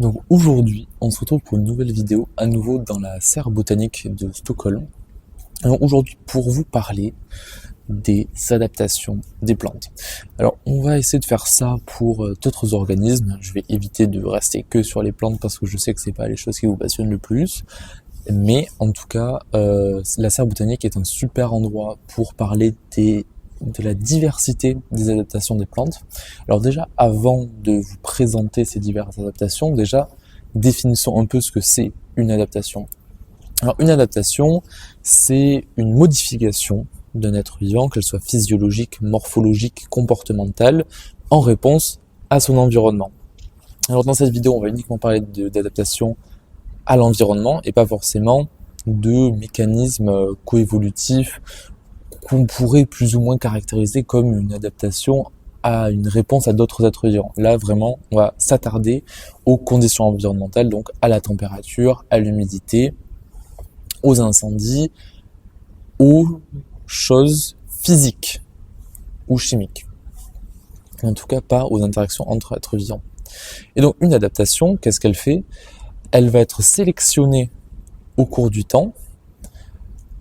Donc aujourd'hui, on se retrouve pour une nouvelle vidéo, à nouveau dans la serre botanique de Stockholm. Alors aujourd'hui, pour vous parler des adaptations des plantes. Alors on va essayer de faire ça pour d'autres organismes. Je vais éviter de rester que sur les plantes parce que je sais que c'est pas les choses qui vous passionnent le plus. Mais en tout cas, la serre botanique est un super endroit pour parler de la diversité des adaptations des plantes. Alors déjà, avant de vous présenter ces diverses adaptations, déjà, définissons un peu ce que c'est une adaptation. Alors une adaptation, c'est une modification d'un être vivant, qu'elle soit physiologique, morphologique, comportementale, en réponse à son environnement. Alors dans cette vidéo, on va uniquement parler d'adaptation à l'environnement et pas forcément de mécanismes coévolutifs qu'on pourrait plus ou moins caractériser comme une adaptation à une réponse à d'autres êtres vivants. Là, vraiment, on va s'attarder aux conditions environnementales, donc à la température, à l'humidité, aux incendies, aux choses physiques ou chimiques. En tout cas, pas aux interactions entre êtres vivants. Et donc, une adaptation, qu'est-ce qu'elle fait ? Elle va être sélectionnée au cours du temps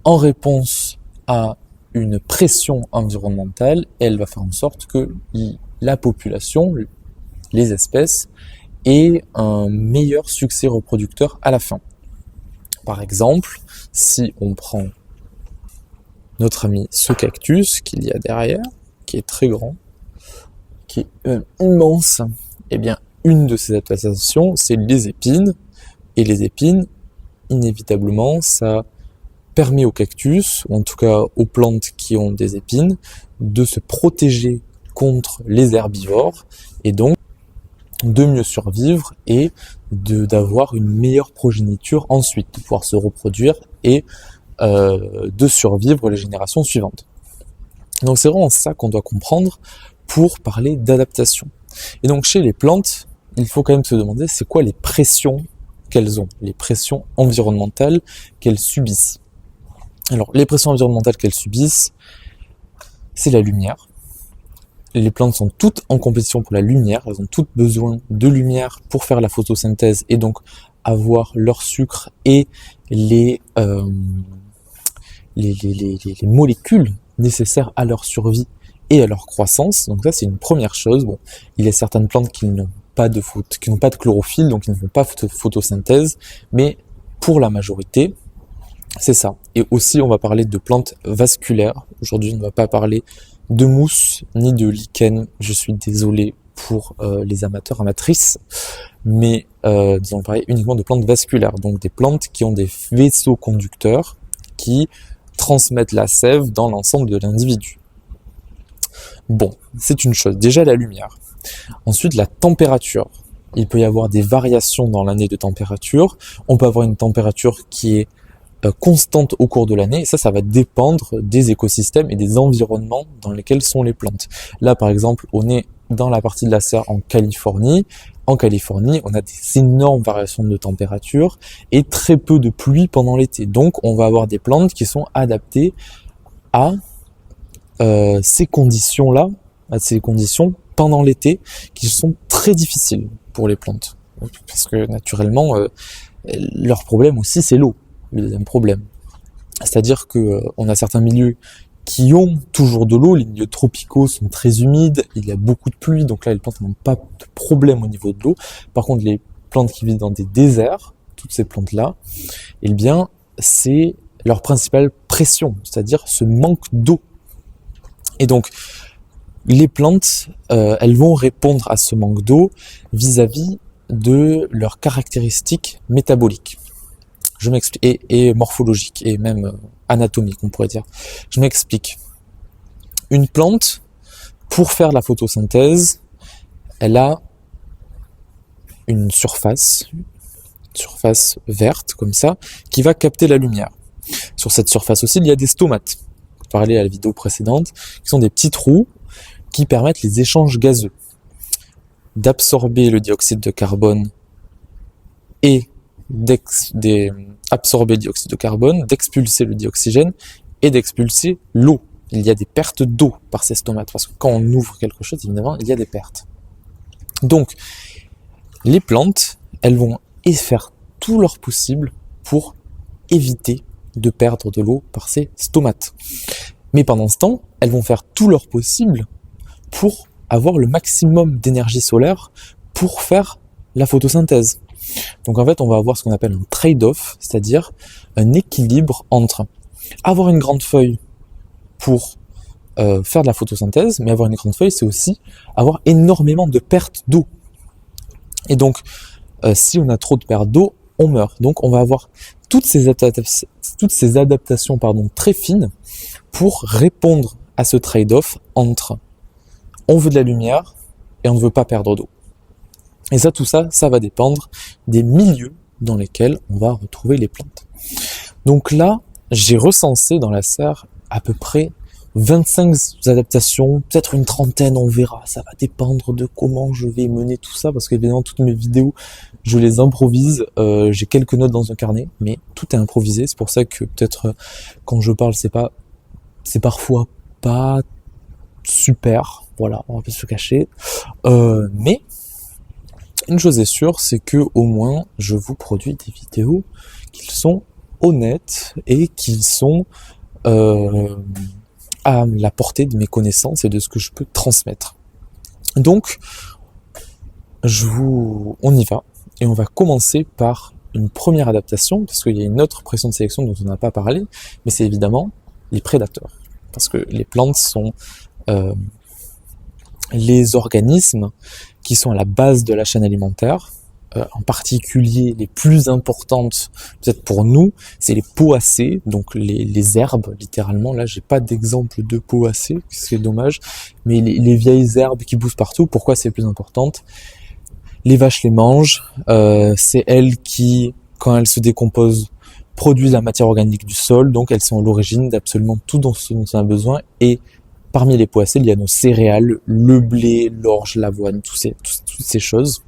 en réponse à une pression environnementale et elle va faire en sorte que la population, les espèces, aient un meilleur succès reproducteur à la fin. Par exemple, si on prend notre ami ce cactus qu'il y a derrière, qui est très grand, qui est immense, eh bien, une de ces adaptations, c'est les épines. Et les épines, inévitablement, ça permet aux cactus, ou en tout cas aux plantes qui ont des épines, de se protéger contre les herbivores et donc de mieux survivre et d'avoir une meilleure progéniture ensuite, de pouvoir se reproduire et de survivre les générations suivantes. Donc c'est vraiment ça qu'on doit comprendre pour parler d'adaptation. Et donc chez les plantes, il faut quand même se demander c'est quoi les pressions qu'elles ont, les pressions environnementales qu'elles subissent. Alors, les pressions environnementales qu'elles subissent, c'est la lumière. Les plantes sont toutes en compétition pour la lumière, elles ont toutes besoin de lumière pour faire la photosynthèse et donc avoir leur sucre et les molécules nécessaires à leur survie et à leur croissance. Donc ça, c'est une première chose. Bon, il y a certaines plantes qui n'ont pas de chlorophylle, donc ils ne font pas de photosynthèse, mais pour la majorité, c'est ça. Et aussi, on va parler de plantes vasculaires. Aujourd'hui, on ne va pas parler de mousse ni de lichen. Je suis désolé pour les amateurs, amatrices, mais nous allons parler uniquement de plantes vasculaires, donc des plantes qui ont des vaisseaux conducteurs qui transmettent la sève dans l'ensemble de l'individu. Bon, c'est une chose. Déjà, la lumière. Ensuite, la température. Il peut y avoir des variations dans l'année de température. On peut avoir une température qui est constante au cours de l'année, et ça va dépendre des écosystèmes et des environnements dans lesquels sont les plantes. Là, par exemple, on est dans la partie de la serre en Californie. En Californie, on a des énormes variations de température et très peu de pluie pendant l'été. Donc, on va avoir des plantes qui sont adaptées à ces conditions-là, à ces conditions pendant l'été, qui sont très difficiles pour les plantes. Parce que, naturellement, leur problème aussi, c'est l'eau. Le deuxième problème. C'est-à-dire que on a certains milieux qui ont toujours de l'eau, les milieux tropicaux sont très humides, il y a beaucoup de pluie, donc là les plantes n'ont pas de problème au niveau de l'eau. Par contre, les plantes qui vivent dans des déserts, toutes ces plantes-là, eh bien, c'est leur principale pression, c'est-à-dire ce manque d'eau. Et donc, les plantes, elles vont répondre à ce manque d'eau vis-à-vis de leurs caractéristiques métaboliques. Je m'explique, et morphologique, et même anatomique, on pourrait dire. Je m'explique. Une plante, pour faire la photosynthèse, elle a une surface verte, comme ça, qui va capter la lumière. Sur cette surface aussi, il y a des stomates. Je parlais à la vidéo précédente, qui sont des petits trous qui permettent les échanges gazeux, d'absorber le dioxyde de carbone et d'absorber le dioxyde de carbone, d'expulser le dioxygène et d'expulser l'eau. Il y a des pertes d'eau par ces stomates, parce que quand on ouvre quelque chose, évidemment, il y a des pertes. Donc, les plantes, elles vont faire tout leur possible pour éviter de perdre de l'eau par ces stomates. Mais pendant ce temps, elles vont faire tout leur possible pour avoir le maximum d'énergie solaire pour faire la photosynthèse. Donc en fait, on va avoir ce qu'on appelle un trade-off, c'est-à-dire un équilibre entre avoir une grande feuille pour faire de la photosynthèse, mais avoir une grande feuille, c'est aussi avoir énormément de pertes d'eau. Et donc, si on a trop de pertes d'eau, on meurt. Donc on va avoir toutes ces adaptations très fines pour répondre à ce trade-off entre on veut de la lumière et on ne veut pas perdre d'eau. Et ça, tout ça, ça va dépendre des milieux dans lesquels on va retrouver les plantes. Donc là, j'ai recensé dans la serre à peu près 25 adaptations, peut-être une trentaine, on verra. Ça va dépendre de comment je vais mener tout ça, parce qu'évidemment, toutes mes vidéos, je les improvise. J'ai quelques notes dans un carnet, mais tout est improvisé. C'est pour ça que peut-être quand je parle, c'est parfois pas super. Voilà, on va pas se cacher. Mais une chose est sûre, c'est que au moins je vous produis des vidéos qui sont honnêtes et qui sont à la portée de mes connaissances et de ce que je peux transmettre. Donc, on y va et on va commencer par une première adaptation, parce qu'il y a une autre pression de sélection dont on n'a pas parlé, mais c'est évidemment les prédateurs. Parce que les plantes sont les organismes qui sont à la base de la chaîne alimentaire, en particulier les plus importantes peut-être pour nous, c'est les poacées, donc les herbes littéralement. Là j'ai pas d'exemple de poacées, c'est dommage, mais les vieilles herbes qui poussent partout. Pourquoi c'est plus importante? Les vaches les mangent, c'est elles qui, quand elles se décomposent, produisent la matière organique du sol, donc elles sont à l'origine d'absolument tout ce dont on a besoin. Et parmi les poacées, il y a nos céréales, le blé, l'orge, l'avoine, toutes ces choses.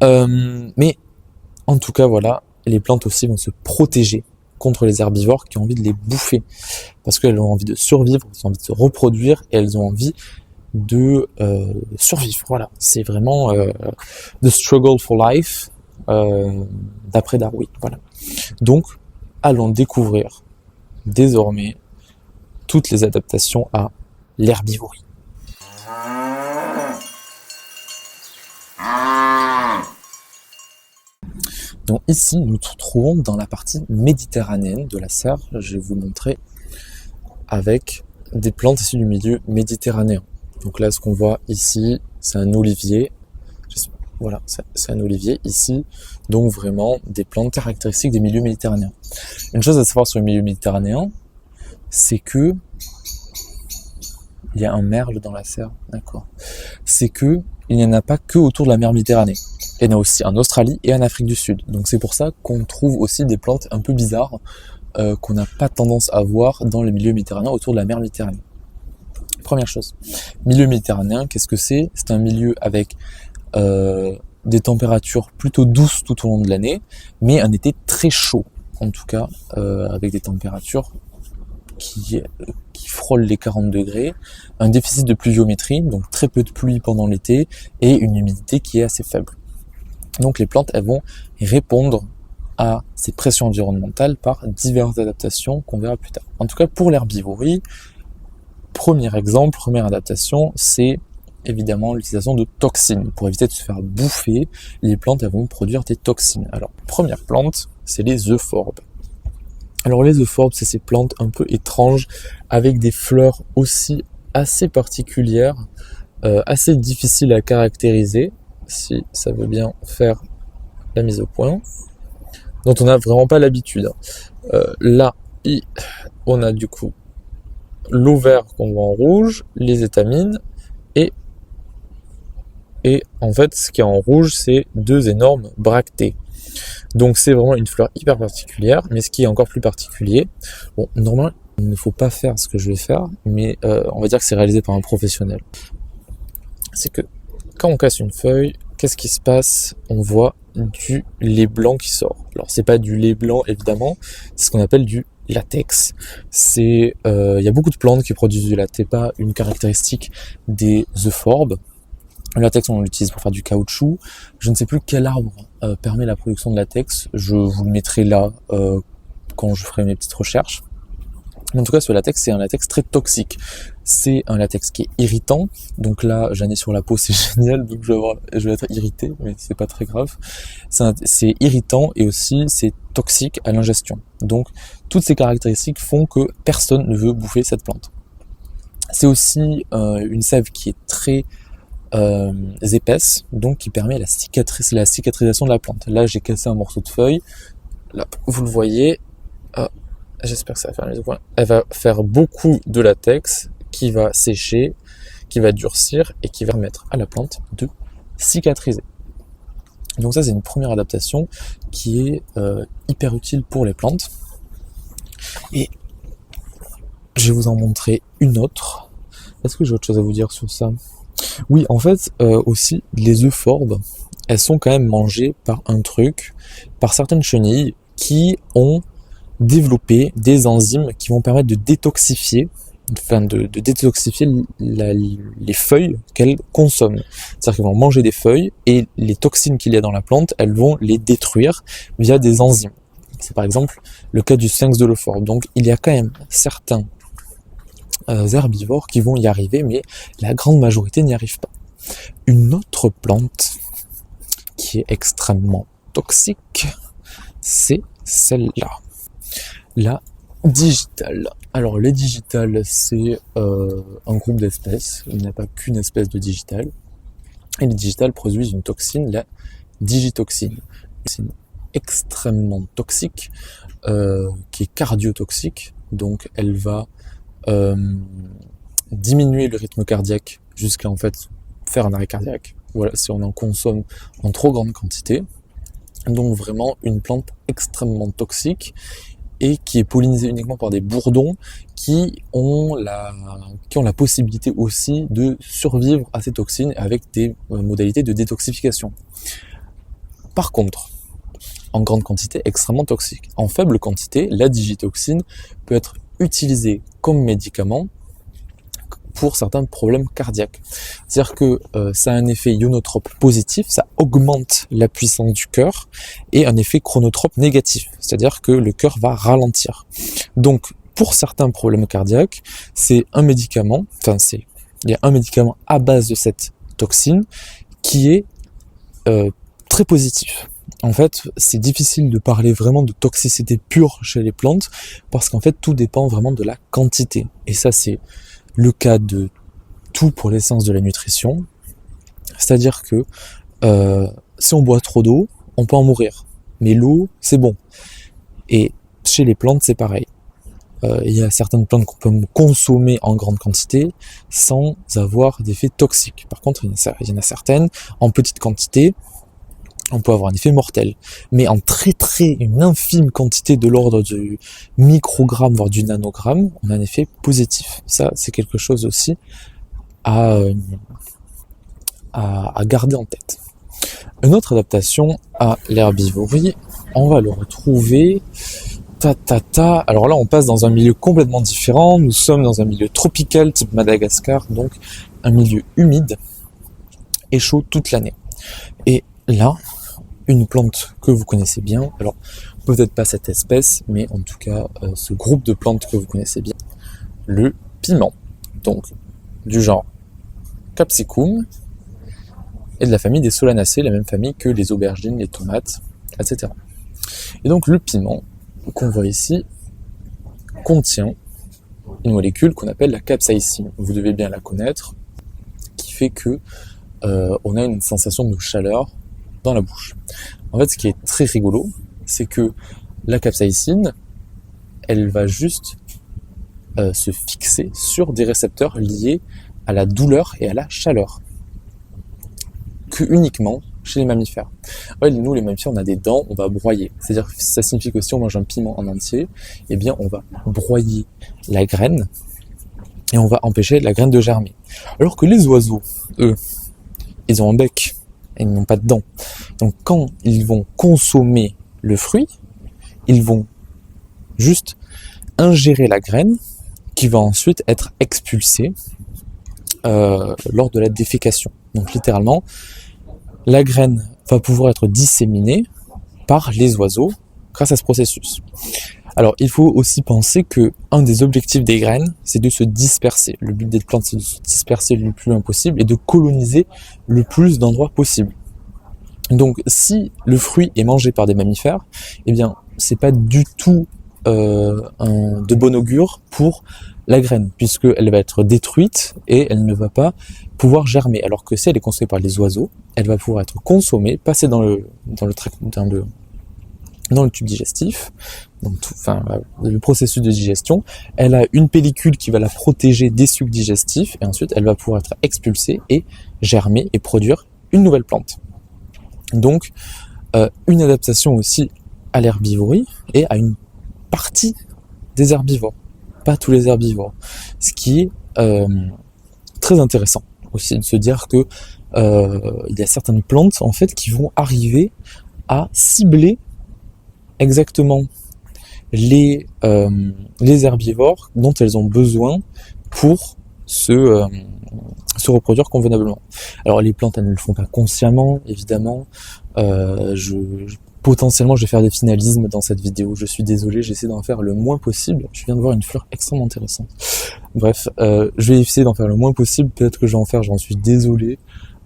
Mais en tout cas, voilà, les plantes aussi vont se protéger contre les herbivores qui ont envie de les bouffer, parce qu'elles ont envie de survivre, elles ont envie de se reproduire et elles ont envie de survivre. Voilà, c'est vraiment the struggle for life d'après Darwin. Voilà. Donc, allons découvrir désormais toutes les adaptations à l'herbivorie. Donc ici, nous nous trouvons dans la partie méditerranéenne de la serre. Je vais vous montrer avec des plantes issues du milieu méditerranéen. Donc là, ce qu'on voit ici, c'est un olivier. Voilà, c'est un olivier ici. Donc vraiment des plantes caractéristiques des milieux méditerranéens. Une chose à savoir sur le milieu méditerranéen, c'est que il y a un merle dans la serre, d'accord. C'est que il n'y en a pas que autour de la mer Méditerranée. Il y en a aussi en Australie et en Afrique du Sud. Donc c'est pour ça qu'on trouve aussi des plantes un peu bizarres qu'on n'a pas tendance à voir dans le milieu méditerranéen autour de la mer Méditerranée. Première chose, milieu méditerranéen, qu'est-ce que c'est? C'est un milieu avec des températures plutôt douces tout au long de l'année, mais un été très chaud, en tout cas, avec des températures qui frôlent les 40 degrés, un déficit de pluviométrie, donc très peu de pluie pendant l'été, et une humidité qui est assez faible. Donc les plantes, elles vont répondre à ces pressions environnementales par diverses adaptations qu'on verra plus tard. En tout cas, pour l'herbivorie, premier exemple, première adaptation, c'est évidemment l'utilisation de toxines. Pour éviter de se faire bouffer, les plantes, elles vont produire des toxines. Alors, première plante, c'est les euphorbes. Alors les euphorbes, c'est ces plantes un peu étranges, avec des fleurs aussi assez particulières, assez difficiles à caractériser, si ça veut bien faire la mise au point, dont on n'a vraiment pas l'habitude. Là, on a du coup l'ovaire qu'on voit en rouge, les étamines, et en fait, ce qui est en rouge, c'est deux énormes bractées. Donc c'est vraiment une fleur hyper particulière, mais ce qui est encore plus particulier, bon, normalement, il ne faut pas faire ce que je vais faire, mais on va dire que c'est réalisé par un professionnel. C'est que quand on casse une feuille, qu'est-ce qui se passe? On voit du lait blanc qui sort. Alors c'est pas du lait blanc évidemment, c'est ce qu'on appelle du latex. Il y a beaucoup de plantes qui produisent du latex, pas une caractéristique des euphorbes. Le latex, on l'utilise pour faire du caoutchouc. Je ne sais plus quel arbre permet la production de latex. Je vous le mettrai là quand je ferai mes petites recherches. Mais en tout cas, ce latex, c'est un latex très toxique. C'est un latex qui est irritant. Donc là, j'en ai sur la peau, c'est génial. Donc je vais être irrité, mais c'est pas très grave. C'est irritant et aussi c'est toxique à l'ingestion. Donc toutes ces caractéristiques font que personne ne veut bouffer cette plante. C'est aussi une sève qui est très épaisse, donc qui permet la cicatrisation de la plante. Là, j'ai cassé un morceau de feuille. Là, vous le voyez. J'espère que ça va faire les points. Elle va faire beaucoup de latex qui va sécher, qui va durcir et qui va permettre à la plante de cicatriser. Donc ça, c'est une première adaptation qui est hyper utile pour les plantes. Et je vais vous en montrer une autre. Est-ce que j'ai autre chose à vous dire sur ça ? Oui, en fait, aussi, les euphorbes, elles sont quand même mangées par certaines chenilles qui ont développer des enzymes qui vont permettre de détoxifier, les feuilles qu'elles consomment. C'est-à-dire qu'elles vont manger des feuilles et les toxines qu'il y a dans la plante, elles vont les détruire via des enzymes. C'est par exemple le cas du sphinx de l'euphorbe. Donc il y a quand même certains herbivores qui vont y arriver, mais la grande majorité n'y arrive pas. Une autre plante qui est extrêmement toxique, c'est celle-là. La digitale. Alors les digitales, c'est un groupe d'espèces. Il n'y a pas qu'une espèce de digitale. Et les digitales produisent une toxine, la digitoxine. C'est extrêmement toxique, qui est cardiotoxique. Donc elle va diminuer le rythme cardiaque jusqu'à en fait faire un arrêt cardiaque. Voilà, si on en consomme en trop grande quantité. Donc vraiment une plante extrêmement toxique et qui est pollinisée uniquement par des bourdons qui ont la possibilité aussi de survivre à ces toxines avec des modalités de détoxification. Par contre, en grande quantité, extrêmement toxique. En faible quantité, la digitoxine peut être utilisée comme médicament pour certains problèmes cardiaques. C'est-à-dire que ça a un effet ionotrope positif, ça augmente la puissance du cœur, et un effet chronotrope négatif, c'est-à-dire que le cœur va ralentir. Donc, pour certains problèmes cardiaques, il y a un médicament à base de cette toxine qui est très positif. En fait, c'est difficile de parler vraiment de toxicité pure chez les plantes, parce qu'en fait, tout dépend vraiment de la quantité. Et ça, c'est le cas de tout pour l'essence de la nutrition, c'est-à-dire que si on boit trop d'eau, on peut en mourir, mais l'eau, c'est bon. Et chez les plantes, c'est pareil. Il y a certaines plantes qu'on peut consommer en grande quantité sans avoir d'effet toxique. Par contre, il y en a certaines, en petite quantité, on peut avoir un effet mortel. Mais en une infime quantité de l'ordre du microgramme, voire du nanogramme, on a un effet positif. Ça, c'est quelque chose aussi à garder en tête. Une autre adaptation à l'herbivorie, on va le retrouver... Alors là, on passe dans un milieu complètement différent. Nous sommes dans un milieu tropical, type Madagascar, donc un milieu humide et chaud toute l'année. Et là, une plante que vous connaissez bien, alors peut-être pas cette espèce, mais en tout cas ce groupe de plantes que vous connaissez bien, le piment, donc du genre Capsicum et de la famille des Solanacées, la même famille que les aubergines, les tomates, etc. Et donc le piment qu'on voit ici contient une molécule qu'on appelle la capsaïcine. Vous devez bien la connaître, qui fait que on a une sensation de chaleur dans la bouche. En fait, ce qui est très rigolo, c'est que la capsaïcine, elle va juste se fixer sur des récepteurs liés à la douleur et à la chaleur, que uniquement chez les mammifères. Ouais, nous, les mammifères, on a des dents, on va broyer. C'est-à-dire que ça signifie que si on mange un piment en entier, eh bien, on va broyer la graine et on va empêcher la graine de germer. Alors que les oiseaux, eux, ils ont un bec et ils n'ont pas de dents. Donc, quand ils vont consommer le fruit, ils vont juste ingérer la graine qui va ensuite être expulsée lors de la défécation. Donc littéralement, la graine va pouvoir être disséminée par les oiseaux grâce à ce processus. Alors, il faut aussi penser que un des objectifs des graines, c'est de se disperser. Le but des plantes, c'est de se disperser le plus loin possible et de coloniser le plus d'endroits possible. Donc, si le fruit est mangé par des mammifères, eh bien, c'est pas du tout de bon augure pour la graine, puisqu'elle va être détruite et elle ne va pas pouvoir germer. Alors que si elle est consommée par les oiseaux, elle va pouvoir être consommée, passer dans le tube digestif, donc le processus de digestion. Elle a une pellicule qui va la protéger des sucs digestifs et ensuite elle va pouvoir être expulsée et germer et produire une nouvelle plante. Donc une adaptation aussi à l'herbivorie et à une partie des herbivores, pas tous les herbivores, ce qui est très intéressant aussi de se dire que il y a certaines plantes en fait qui vont arriver à cibler exactement les herbivores dont elles ont besoin pour se reproduire convenablement. Alors les plantes, elles ne le font pas consciemment, évidemment. Potentiellement, je vais faire des finalismes dans cette vidéo. Je suis désolé, j'essaie d'en faire le moins possible. Je viens de voir une fleur extrêmement intéressante. Bref, je vais essayer d'en faire le moins possible. Peut-être que je vais en faire, j'en suis désolé.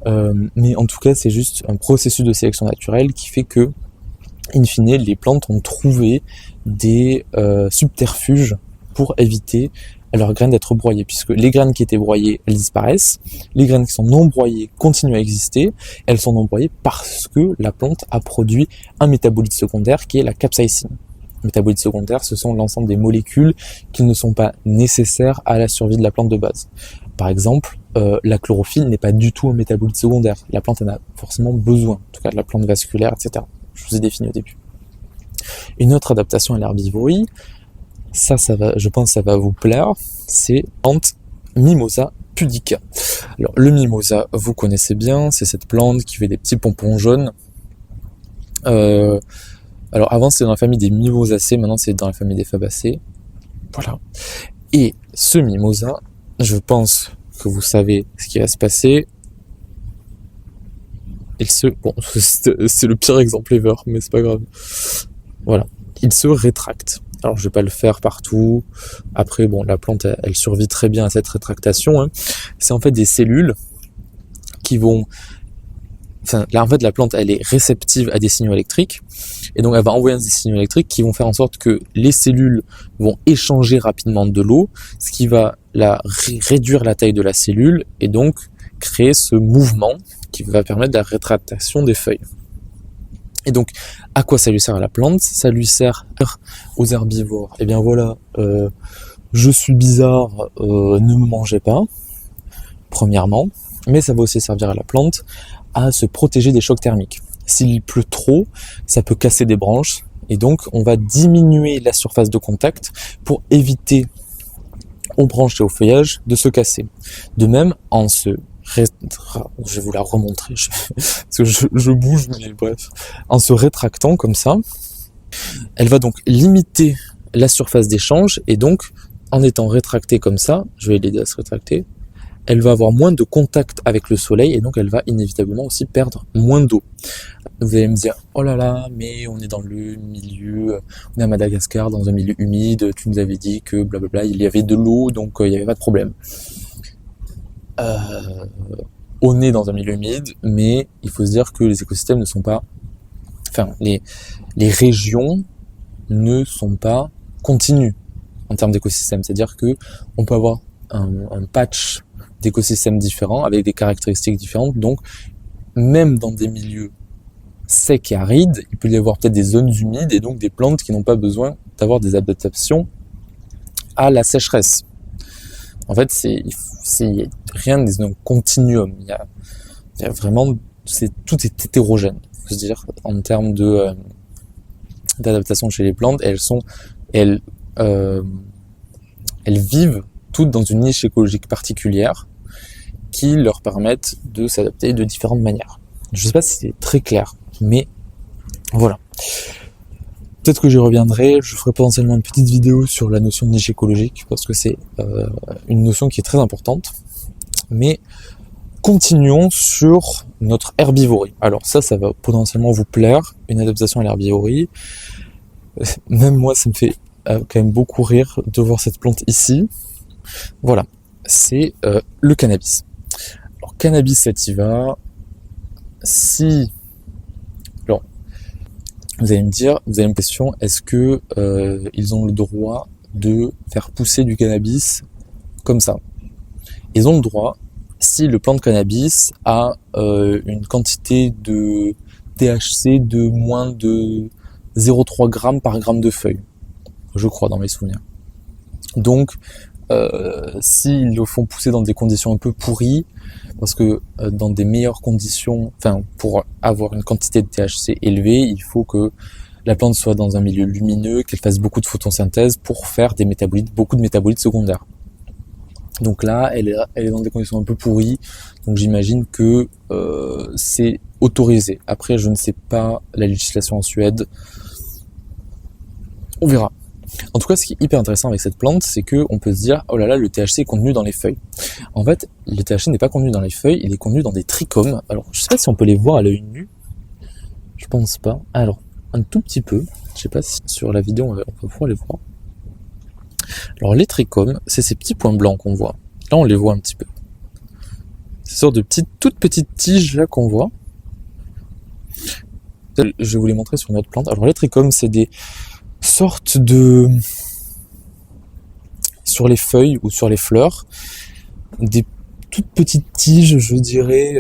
Mais en tout cas, c'est juste un processus de sélection naturelle qui fait que, in fine, les plantes ont trouvé des subterfuges pour éviter à leurs graines d'être broyées, puisque les graines qui étaient broyées, elles disparaissent, les graines qui sont non broyées continuent à exister, elles sont non broyées parce que la plante a produit un métabolite secondaire qui est la capsaïcine. Le métabolite secondaire, ce sont l'ensemble des molécules qui ne sont pas nécessaires à la survie de la plante de base. Par exemple, la chlorophylle n'est pas du tout un métabolite secondaire, la plante en a forcément besoin, en tout cas de la plante vasculaire, etc. Je vous ai défini au début. Une autre adaptation à l'herbivorie, ça va, je pense que ça va vous plaire, c'est plante Mimosa pudica. Alors le mimosa, vous connaissez bien, c'est cette plante qui fait des petits pompons jaunes. Alors avant c'était dans la famille des mimosacées, maintenant c'est dans la famille des fabacées. Voilà. Et ce mimosa, je pense que vous savez ce qui va se passer. Bon, c'est le pire exemple ever, mais c'est pas grave. Voilà. Il se rétracte. Alors je vais pas le faire partout. Après, bon, la plante, elle survit très bien à cette rétractation. Hein. C'est en fait des cellules qui vont... Enfin, là, en fait, la plante, elle est réceptive à des signaux électriques. Et donc, elle va envoyer des signaux électriques qui vont faire en sorte que les cellules vont échanger rapidement de l'eau, ce qui va réduire la taille de la cellule et donc créer ce mouvement qui va permettre de la rétractation des feuilles. Et donc, à quoi ça lui sert à la plante? Ça lui sert aux herbivores. Eh bien voilà, je suis bizarre, ne me mangez pas, premièrement. Mais ça va aussi servir à la plante à se protéger des chocs thermiques. S'il pleut trop, ça peut casser des branches. Et donc, on va diminuer la surface de contact pour éviter aux branches et au feuillage de se casser. De même, je vais vous la remontrer, parce que je bouge, mais bref. En se rétractant comme ça, elle va donc limiter la surface d'échange, et donc, en étant rétractée comme ça, je vais l'aider à se rétracter, elle va avoir moins de contact avec le soleil, et donc elle va inévitablement aussi perdre moins d'eau. Vous allez me dire, oh là là, mais on est dans le milieu, on est à Madagascar, dans un milieu humide, tu nous avais dit que blablabla, il y avait de l'eau, donc il n'y avait pas de problème. On est dans un milieu humide, mais il faut se dire que les écosystèmes ne sont pas... Enfin, les régions ne sont pas continues en termes d'écosystèmes. C'est-à-dire que on peut avoir un patch d'écosystèmes différents avec des caractéristiques différentes. Donc, même dans des milieux secs et arides, il peut y avoir peut-être des zones humides et donc des plantes qui n'ont pas besoin d'avoir des adaptations à la sécheresse. En fait, rien n'est un continuum. Il y a vraiment, tout est hétérogène. Faut se dire, en termes d'adaptation chez les plantes, elles vivent toutes dans une niche écologique particulière qui leur permettent de s'adapter de différentes manières. Je sais pas si c'est très clair, mais voilà. Peut-être que j'y reviendrai, je ferai potentiellement une petite vidéo sur la notion de niche écologique, parce que c'est une notion qui est très importante. Mais continuons sur notre herbivorie. Alors ça va potentiellement vous plaire, une adaptation à l'herbivorie. Même moi, ça me fait quand même beaucoup rire de voir cette plante ici. Voilà, c'est le cannabis. Alors cannabis sativa, si... Alors, vous allez me dire, vous avez une question, est-ce que ils ont le droit de faire pousser du cannabis comme ça? Ils ont le droit si le plant de cannabis a une quantité de THC de moins de 0,3 g par gramme de feuille, je crois dans mes souvenirs. Donc, s'ils le font pousser dans des conditions un peu pourries, parce que dans des meilleures conditions, enfin pour avoir une quantité de THC élevée, il faut que la plante soit dans un milieu lumineux, qu'elle fasse beaucoup de photosynthèse pour faire des métabolites, beaucoup de métabolites secondaires. Donc là, elle est dans des conditions un peu pourries, donc j'imagine que c'est autorisé. Après, je ne sais pas la législation en Suède, on verra. En tout cas, ce qui est hyper intéressant avec cette plante, c'est que on peut se dire, oh là là, le THC est contenu dans les feuilles. En fait, le THC n'est pas contenu dans les feuilles, il est contenu dans des trichomes. Alors, je sais pas si on peut les voir à l'œil nu. Je pense pas. Alors, un tout petit peu. Je sais pas si sur la vidéo on va pouvoir les voir. Alors, les trichomes, c'est ces petits points blancs qu'on voit. Là, on les voit un petit peu. Ces sortes de toutes petites tiges là qu'on voit. Je vais vous les montrer sur une autre plante. Alors, les trichomes, c'est des sorte de, sur les feuilles ou sur les fleurs, des toutes petites tiges, je dirais,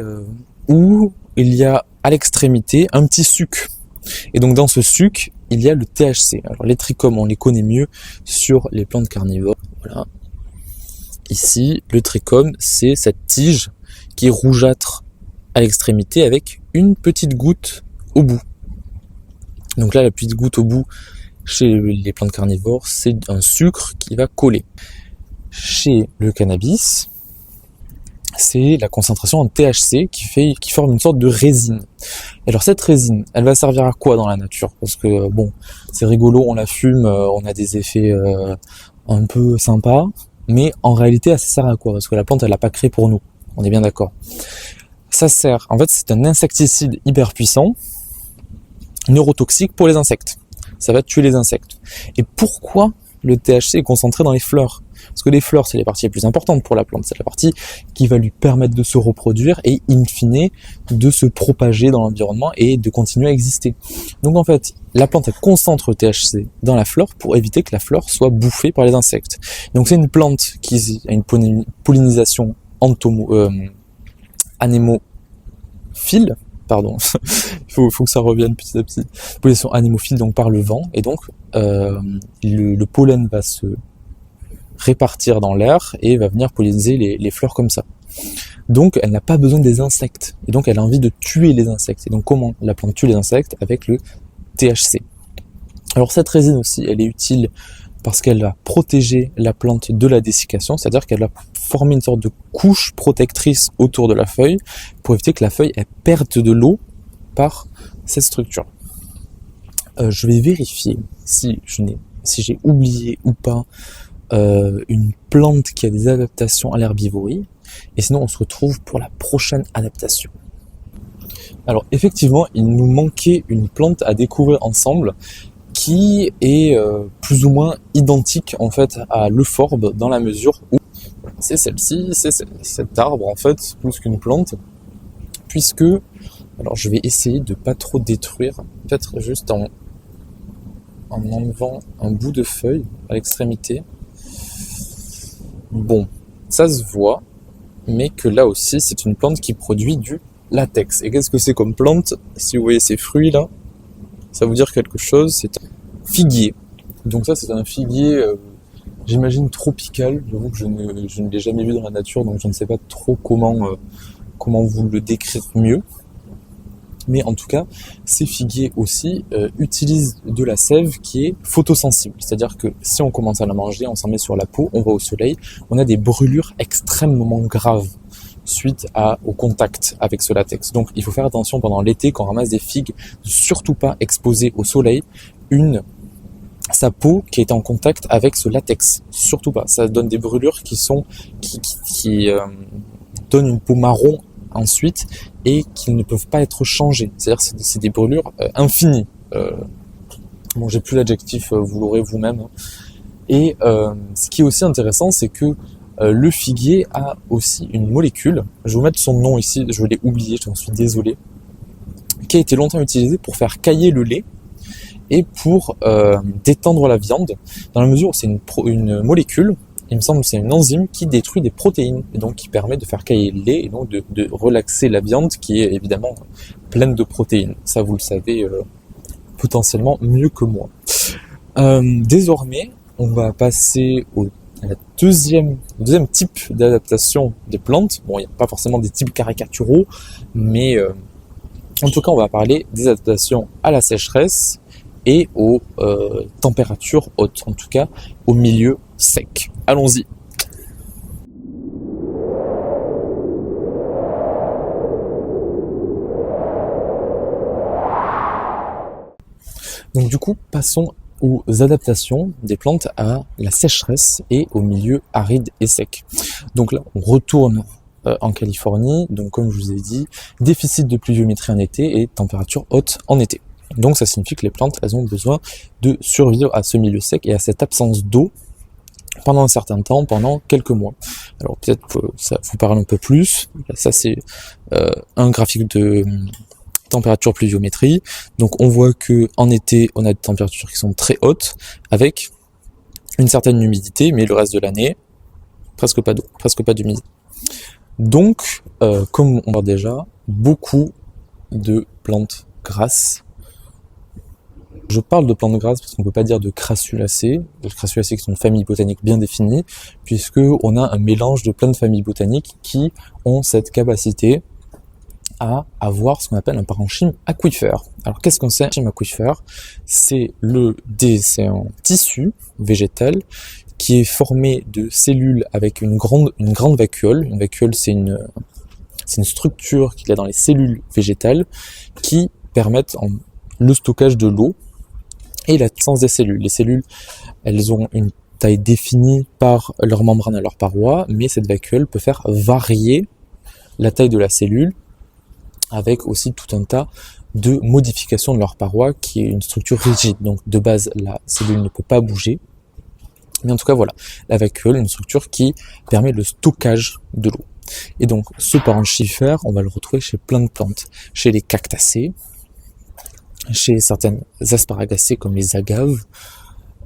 où il y a à l'extrémité un petit suc. Et donc dans ce suc, il y a le THC. Alors les trichomes, on les connaît mieux sur les plantes carnivores. Voilà. Ici, le trichome, c'est cette tige qui est rougeâtre à l'extrémité avec une petite goutte au bout. Donc là, la petite goutte au bout, chez les plantes carnivores, c'est un sucre qui va coller. Chez le cannabis, c'est la concentration en THC qui forme une sorte de résine. Alors cette résine, elle va servir à quoi dans la nature? Parce que bon, c'est rigolo, on la fume, on a des effets un peu sympas, mais en réalité, elle sert à quoi? Parce que la plante, elle l'a pas créée pour nous. On est bien d'accord. Ça sert, en fait, c'est un insecticide hyper puissant, neurotoxique pour les insectes. Ça va tuer les insectes. Et pourquoi le THC est concentré dans les fleurs? Parce que les fleurs, c'est les parties les plus importantes pour la plante. C'est la partie qui va lui permettre de se reproduire et, in fine, de se propager dans l'environnement et de continuer à exister. Donc en fait, la plante, elle concentre le THC dans la fleur pour éviter que la fleur soit bouffée par les insectes. Donc c'est une plante qui a une pollinisation anémophile. Pardon, il faut que ça revienne petit à petit. Pollinisation anémophile, donc par le vent, et donc le pollen va se répartir dans l'air et va venir polliniser les fleurs comme ça. Donc elle n'a pas besoin des insectes, et donc elle a envie de tuer les insectes. Et donc comment la plante tue les insectes? Avec le THC. Alors cette résine aussi, elle est utile parce qu'elle va protéger la plante de la dessiccation, c'est-à-dire qu'elle va former une sorte de couche protectrice autour de la feuille pour éviter que la feuille elle perde de l'eau par cette structure. Je vais vérifier si j'ai oublié ou pas une plante qui a des adaptations à l'herbivorie, et sinon on se retrouve pour la prochaine adaptation. Alors effectivement, il nous manquait une plante à découvrir ensemble qui est plus ou moins identique en fait à l'euphorbe dans la mesure où c'est celle-ci, c'est cet arbre en fait, plus qu'une plante, puisque, alors je vais essayer de pas trop détruire, peut-être juste en enlevant un bout de feuille à l'extrémité. Bon, ça se voit, mais que là aussi c'est une plante qui produit du latex. Et qu'est-ce que c'est comme plante? Si vous voyez ces fruits là, ça va vous dire quelque chose, c'est un figuier. Donc ça c'est un figuier, j'imagine tropical. J'avoue que je ne l'ai jamais vu dans la nature, donc je ne sais pas trop comment vous le décrire mieux. Mais en tout cas, ces figuiers aussi utilisent de la sève qui est photosensible. C'est-à-dire que si on commence à la manger, on s'en met sur la peau, on va au soleil, on a des brûlures extrêmement graves suite au contact avec ce latex. Donc il faut faire attention pendant l'été quand on ramasse des figues, surtout pas exposer au soleil sa peau qui est en contact avec ce latex. Surtout pas. Ça donne des brûlures qui donnent une peau marron ensuite et qu'ils ne peuvent pas être changés. C'est-à-dire que c'est des brûlures infinies. Bon, j'ai plus l'adjectif, vous l'aurez vous-même. Et ce qui est aussi intéressant, c'est que le figuier a aussi une molécule, je vais vous mettre son nom ici, je l'ai oublié, j'en suis désolé, qui a été longtemps utilisée pour faire cailler le lait et pour détendre la viande, dans la mesure où c'est une molécule, il me semble que c'est une enzyme qui détruit des protéines, et donc qui permet de faire cailler le lait, et donc de relaxer la viande qui est évidemment pleine de protéines. Ça vous le savez potentiellement mieux que moi. Désormais, on va passer à la deuxième type d'adaptation des plantes. Bon, il n'y a pas forcément des types caricaturaux, mais en tout cas, on va parler des adaptations à la sécheresse et aux températures hautes, en tout cas au milieu sec. Allons-y. Donc du coup, passons aux adaptations des plantes à la sécheresse et au milieu aride et sec. Donc là, on retourne en Californie, donc comme je vous ai dit, déficit de pluviométrie en été et température haute en été. Donc ça signifie que les plantes, elles ont besoin de survivre à ce milieu sec et à cette absence d'eau pendant un certain temps, pendant quelques mois. Alors peut-être que ça vous parle un peu plus. Ça c'est un graphique de température pluviométrie. Donc on voit que en été, on a des températures qui sont très hautes avec une certaine humidité, mais le reste de l'année, presque pas d'eau, presque pas d'humidité. Donc, comme on voit déjà, beaucoup de plantes grasses. Je parle de plantes grasses parce qu'on ne peut pas dire de crassulacées. Les crassulacées qui sont une famille botanique bien définie, puisque on a un mélange de plein de familles botaniques qui ont cette capacité à avoir ce qu'on appelle un parenchyme aquifère. Alors qu'est-ce qu'on sait un parenchyme aquifère? C'est un tissu végétal qui est formé de cellules avec une grande vacuole. Une vacuole, c'est une structure qu'il y a dans les cellules végétales qui permettent le stockage de l'eau et la puissance des cellules. Les cellules, elles ont une taille définie par leur membrane et leur paroi, mais cette vacuole peut faire varier la taille de la cellule avec aussi tout un tas de modifications de leur paroi qui est une structure rigide. Donc de base, la cellule ne peut pas bouger. Mais en tout cas, voilà, la vacuole, une structure qui permet le stockage de l'eau. Et donc, ce parenchyme, on va le retrouver chez plein de plantes. Chez les cactacées, chez certaines asparagacées comme les agaves.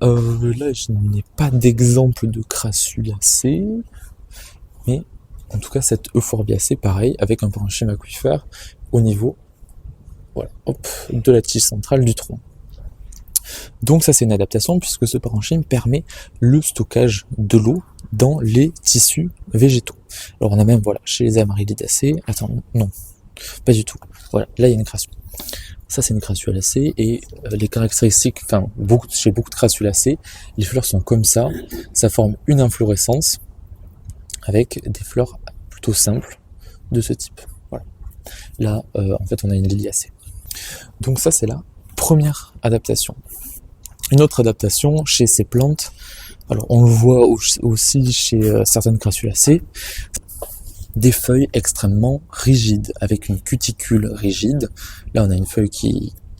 Là, je n'ai pas d'exemple de crassulacées, mais en tout cas, cette euphorbiacée, pareil, avec un parenchyme aquifère au niveau de la tige centrale du tronc. Donc ça, c'est une adaptation puisque ce parenchyme permet le stockage de l'eau dans les tissus végétaux. Alors on a même, chez les amaryllidacées, non, pas du tout. Voilà, là il y a une crassule. Ça c'est une crassulacée et les caractéristiques, chez beaucoup de crassulacées, les fleurs sont comme ça forme une inflorescence avec des fleurs plutôt simples de ce type. Voilà. Là, en fait, on a une liliacée. Donc ça, c'est la première adaptation. Une autre adaptation chez ces plantes, alors on le voit aussi chez certaines crassulacées, des feuilles extrêmement rigides, avec une cuticule rigide. Là, on a une feuille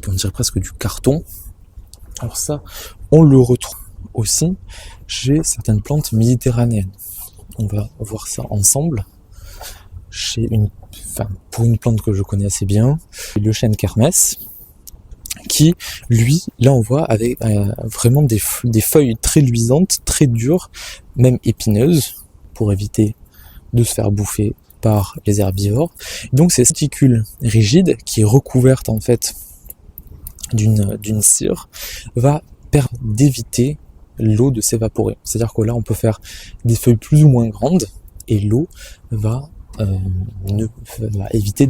on dirait presque du carton. Alors ça, on le retrouve aussi chez certaines plantes méditerranéennes. On va voir ça ensemble. Pour une plante que je connais assez bien, le chêne kermès, qui, lui, là on voit avec vraiment des feuilles très luisantes, très dures, même épineuses, pour éviter de se faire bouffer par les herbivores. Donc c'est cette cuticule rigide qui est recouverte en fait d'une cire va permettre d'éviter l'eau de s'évaporer. C'est-à-dire que là on peut faire des feuilles plus ou moins grandes et l'eau va éviter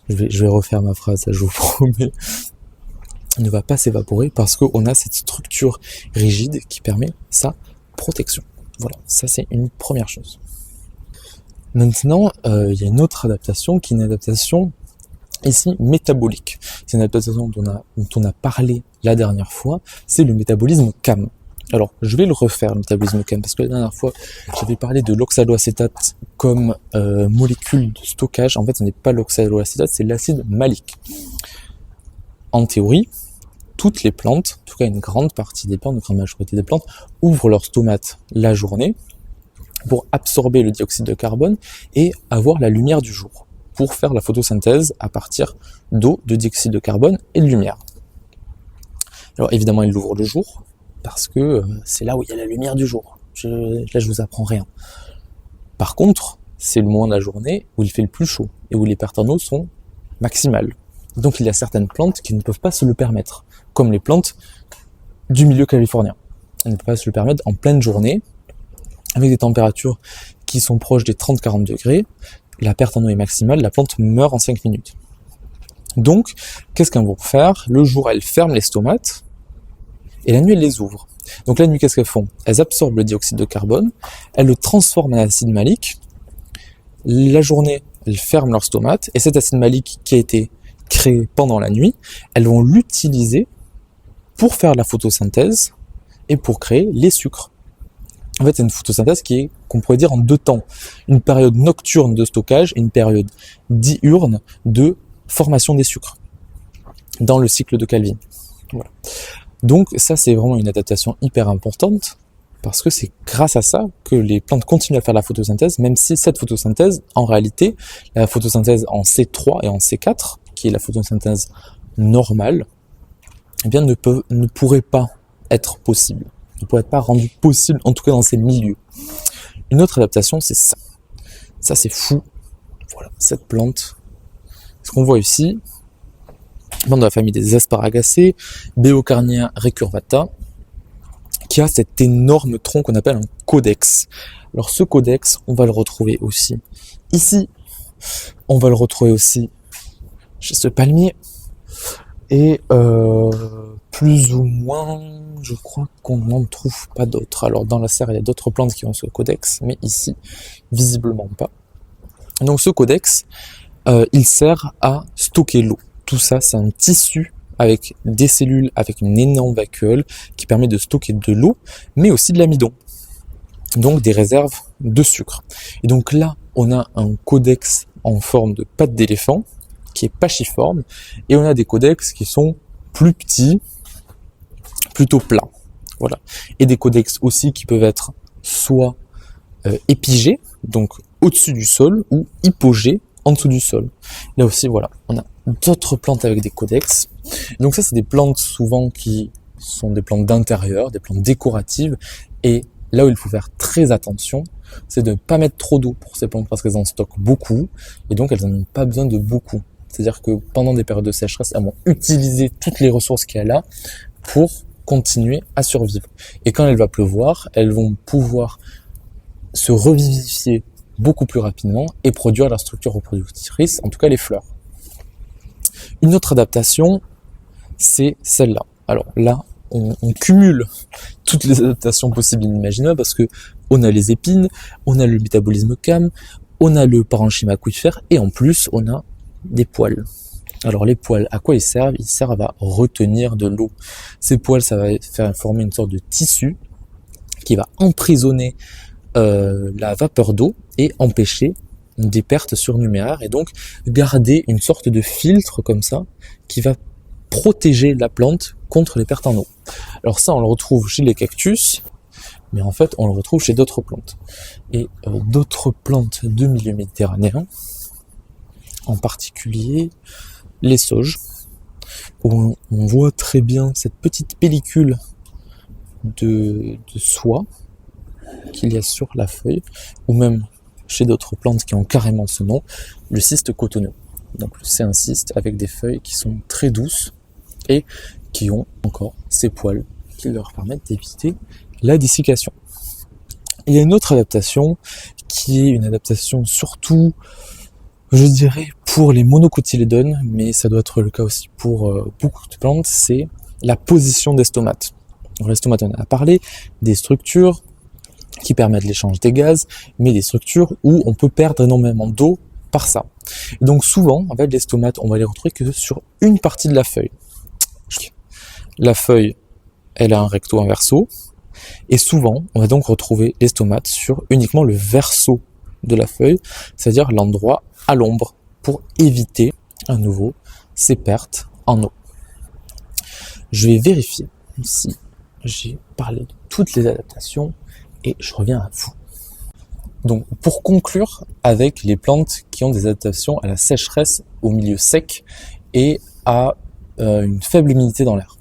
je vais refaire ma phrase, je vous promets, ne va pas s'évaporer parce qu'on a cette structure rigide qui permet sa protection. Voilà, ça c'est une première chose. Maintenant, il y a une autre adaptation qui est une adaptation ici métabolique. C'est une adaptation dont on a parlé la dernière fois, c'est le métabolisme CAM. Alors, je vais le refaire, le métabolisme CAM, parce que la dernière fois, j'avais parlé de l'oxaloacétate comme molécule de stockage. En fait, ce n'est pas l'oxaloacétate, c'est l'acide malique. En théorie, toutes les plantes, en tout cas une grande partie des plantes, une grande majorité des plantes, ouvrent leur stomate la journée pour absorber le dioxyde de carbone et avoir la lumière du jour, pour faire la photosynthèse à partir d'eau, de dioxyde de carbone et de lumière. Alors évidemment, ils l'ouvrent le jour, parce que c'est là où il y a la lumière du jour. Là, je vous apprends rien. Par contre, c'est le moment de la journée où il fait le plus chaud et où les pertes en eau sont maximales. Donc il y a certaines plantes qui ne peuvent pas se le permettre, comme les plantes du milieu californien. Elles ne peuvent pas se le permettre en pleine journée, avec des températures qui sont proches des 30-40 degrés. La perte en eau est maximale, la plante meurt en 5 minutes. Donc, qu'est-ce qu'elles vont faire? Le jour, elles ferment les stomates, et la nuit, elles les ouvrent. Donc la nuit, qu'est-ce qu'elles font? Elles absorbent le dioxyde de carbone, elles le transforment en acide malique. La journée, elles ferment leur stomate, et cet acide malique qui a été créé pendant la nuit, elles vont l'utiliser pour faire la photosynthèse et pour créer les sucres. En fait, c'est une photosynthèse qu'on pourrait dire en deux temps. Une période nocturne de stockage et une période diurne de formation des sucres dans le cycle de Calvin. Voilà. Donc ça, c'est vraiment une adaptation hyper importante parce que c'est grâce à ça que les plantes continuent à faire la photosynthèse, même si cette photosynthèse, en réalité, la photosynthèse en C3 et en C4, qui est la photosynthèse normale, eh bien ne pourrait pas être possible, ne pourrait pas rendu possible, en tout cas dans ces milieux. Une autre adaptation, c'est ça. Ça, c'est fou. Voilà, cette plante. Ce qu'on voit ici, plante de la famille des Asparagacées, Beocarnia recurvata, qui a cet énorme tronc qu'on appelle un codex. Alors ce codex, on va le retrouver aussi ici, on va le retrouver aussi chez ce palmier, et plus ou moins, je crois qu'on n'en trouve pas d'autres. Alors dans la serre, il y a d'autres plantes qui ont ce codex, mais ici, visiblement pas. Donc ce codex, il sert à stocker l'eau. Tout ça, c'est un tissu avec des cellules, avec une énorme vacuole qui permet de stocker de l'eau, mais aussi de l'amidon. Donc des réserves de sucre. Et donc là, on a un codex en forme de patte d'éléphant, qui est pâchiforme, et on a des codex qui sont plus petits, plutôt plats. Voilà. Et des codex aussi qui peuvent être soit épigés, donc au-dessus du sol, ou hypogés, en dessous du sol. Là aussi, voilà, on a d'autres plantes avec des codex. Donc ça, c'est des plantes souvent qui sont des plantes d'intérieur, des plantes décoratives, et là où il faut faire très attention, c'est de ne pas mettre trop d'eau pour ces plantes parce qu'elles en stockent beaucoup, et donc elles n'en ont pas besoin de beaucoup. C'est-à-dire que pendant des périodes de sécheresse, elles vont utiliser toutes les ressources qu'il y a là pour continuer à survivre. Et quand il va pleuvoir, elles vont pouvoir se revivifier beaucoup plus rapidement et produire leur structure reproductrice, en tout cas les fleurs. Une autre adaptation, c'est celle-là. Alors là, on cumule toutes les adaptations possibles et inimaginables parce que on a les épines, on a le métabolisme CAM, on a le parenchyme aquifère et en plus on a des poils. Alors les poils, à quoi ils servent? Ils servent à retenir de l'eau. Ces poils, ça va faire former une sorte de tissu qui va emprisonner la vapeur d'eau et empêcher des pertes surnuméraires et donc garder une sorte de filtre comme ça qui va protéger la plante contre les pertes en eau. Alors ça, on le retrouve chez les cactus, mais en fait, on le retrouve chez d'autres plantes. Et d'autres plantes de milieu méditerranéen, en particulier les sauges, où on voit très bien cette petite pellicule de soie qu'il y a sur la feuille, ou même chez d'autres plantes qui ont carrément ce nom, le cyste cotonneux. Donc c'est un cyste avec des feuilles qui sont très douces et qui ont encore ces poils qui leur permettent d'éviter la dessiccation. Il y a une autre adaptation qui est une adaptation surtout, je dirais, pour les monocotylédones, mais ça doit être le cas aussi pour beaucoup de plantes, c'est la position des stomates. Alors, les stomates, on en a parlé, des structures qui permettent l'échange des gaz, mais des structures où on peut perdre énormément d'eau par ça. Et donc souvent, en fait, les stomates, on va les retrouver que sur une partie de la feuille. La feuille, elle a un recto, un verso, Et souvent, on va donc retrouver les stomates sur uniquement le verso de la feuille, c'est-à-dire l'endroit à l'ombre, pour éviter à nouveau ces pertes en eau. Je vais vérifier si j'ai parlé de toutes les adaptations et je reviens à vous. Donc, pour conclure avec les plantes qui ont des adaptations à la sécheresse, au milieu sec et à une faible humidité dans l'air.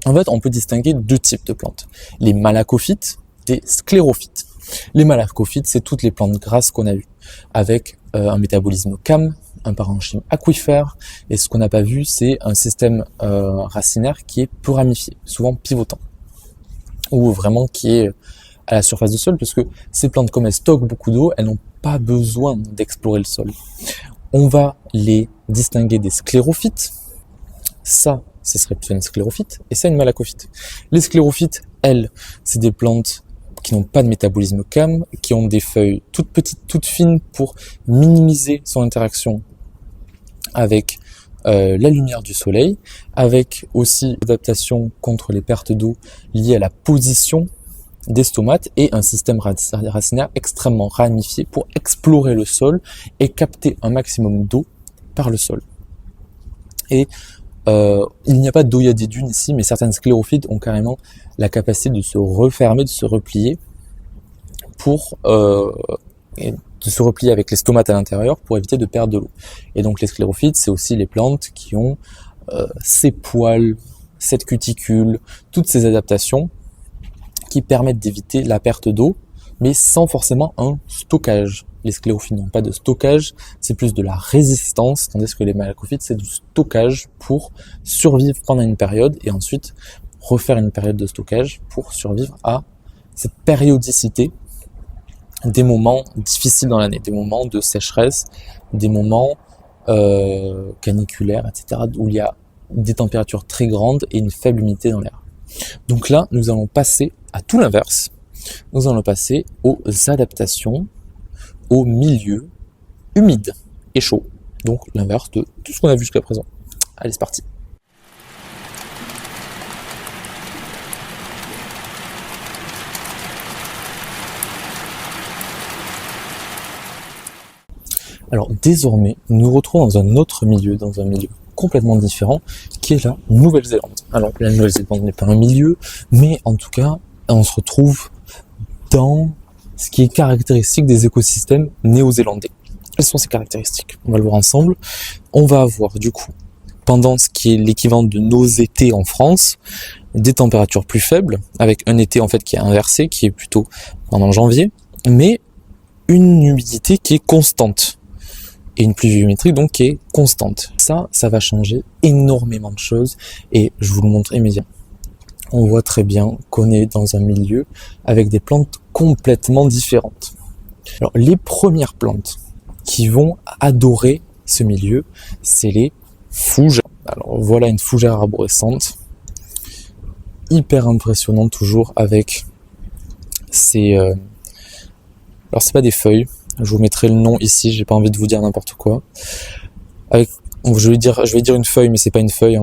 En fait, on peut distinguer deux types de plantes. Les malacophytes, des sclérophytes. Les malacophytes, c'est toutes les plantes grasses qu'on a vues, avec un métabolisme calme, un parenchyme aquifère, et ce qu'on n'a pas vu, c'est un système racinaire qui est peu ramifié, souvent pivotant, ou vraiment qui est à la surface du sol, puisque ces plantes, comme elles stockent beaucoup d'eau, elles n'ont pas besoin d'explorer le sol. On va les distinguer des sclérophytes. Ça, ce serait plutôt une sclérophyte, et ça, une malacophyte. Les sclérophytes, elles, c'est des plantes qui n'ont pas de métabolisme calme, qui ont des feuilles toutes petites, toutes fines pour minimiser son interaction avec la lumière du soleil, avec aussi l'adaptation contre les pertes d'eau liées à la position des stomates et un système racinaire extrêmement ramifié pour explorer le sol et capter un maximum d'eau par le sol. Et il n'y a pas d'eau, il y a des dunes ici, mais certaines sclérophytes ont carrément la capacité de se refermer, de se replier avec les stomates à l'intérieur pour éviter de perdre de l'eau. Et donc les sclérophytes, c'est aussi les plantes qui ont ces poils, cette cuticule, toutes ces adaptations qui permettent d'éviter la perte d'eau, mais sans forcément un stockage. Les sclérophytes n'ont pas de stockage, c'est plus de la résistance, tandis que les malacophytes, c'est du stockage pour survivre pendant une période et ensuite refaire une période de stockage pour survivre à cette périodicité des moments difficiles dans l'année, des moments de sécheresse, des moments caniculaires, etc., où il y a des températures très grandes et une faible humidité dans l'air. Donc là, nous allons passer à tout l'inverse. Nous allons passer aux adaptations au milieu humide et chaud. Donc l'inverse de tout ce qu'on a vu jusqu'à présent. Allez, c'est parti. Alors désormais, nous nous retrouvons dans un autre milieu, dans un milieu complètement différent, qui est la Nouvelle-Zélande. Alors la Nouvelle-Zélande n'est pas un milieu, mais en tout cas, on se retrouve dans ce qui est caractéristique des écosystèmes néo-zélandais. Quelles sont ces caractéristiques? On va le voir ensemble. On va avoir du coup, pendant ce qui est l'équivalent de nos étés en France, des températures plus faibles, avec un été en fait qui est inversé, qui est plutôt pendant janvier, mais une humidité qui est constante. Et une pluviométrie donc qui est constante. Ça va changer énormément de choses et je vous le montre immédiatement. On voit très bien qu'on est dans un milieu avec des plantes complètement différentes. Alors les premières plantes qui vont adorer ce milieu, c'est les fougères. Alors voilà une fougère arborescente, hyper impressionnante toujours avec ces... Alors c'est pas des feuilles, je vous mettrai le nom ici, j'ai pas envie de vous dire n'importe quoi. Je vais dire une feuille, mais c'est pas une feuille.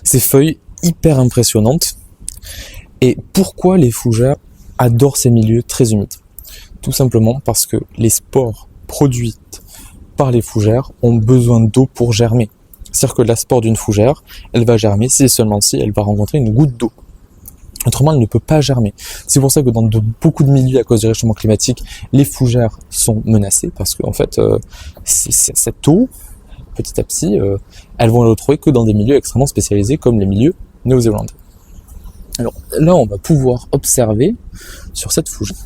Ces feuilles hyper impressionnantes. Et pourquoi les fougères adorent ces milieux très humides? Tout simplement parce que les spores produites par les fougères ont besoin d'eau pour germer. C'est-à-dire que la spore d'une fougère, elle va germer si et seulement si elle va rencontrer une goutte d'eau. Autrement, elle ne peut pas germer. C'est pour ça que dans beaucoup de milieux, à cause du réchauffement climatique, les fougères sont menacées parce qu'en fait, cette eau, petit à petit, elles vont le retrouver que dans des milieux extrêmement spécialisés comme les milieux néo-zélandais. Alors là, on va pouvoir observer sur cette fougère,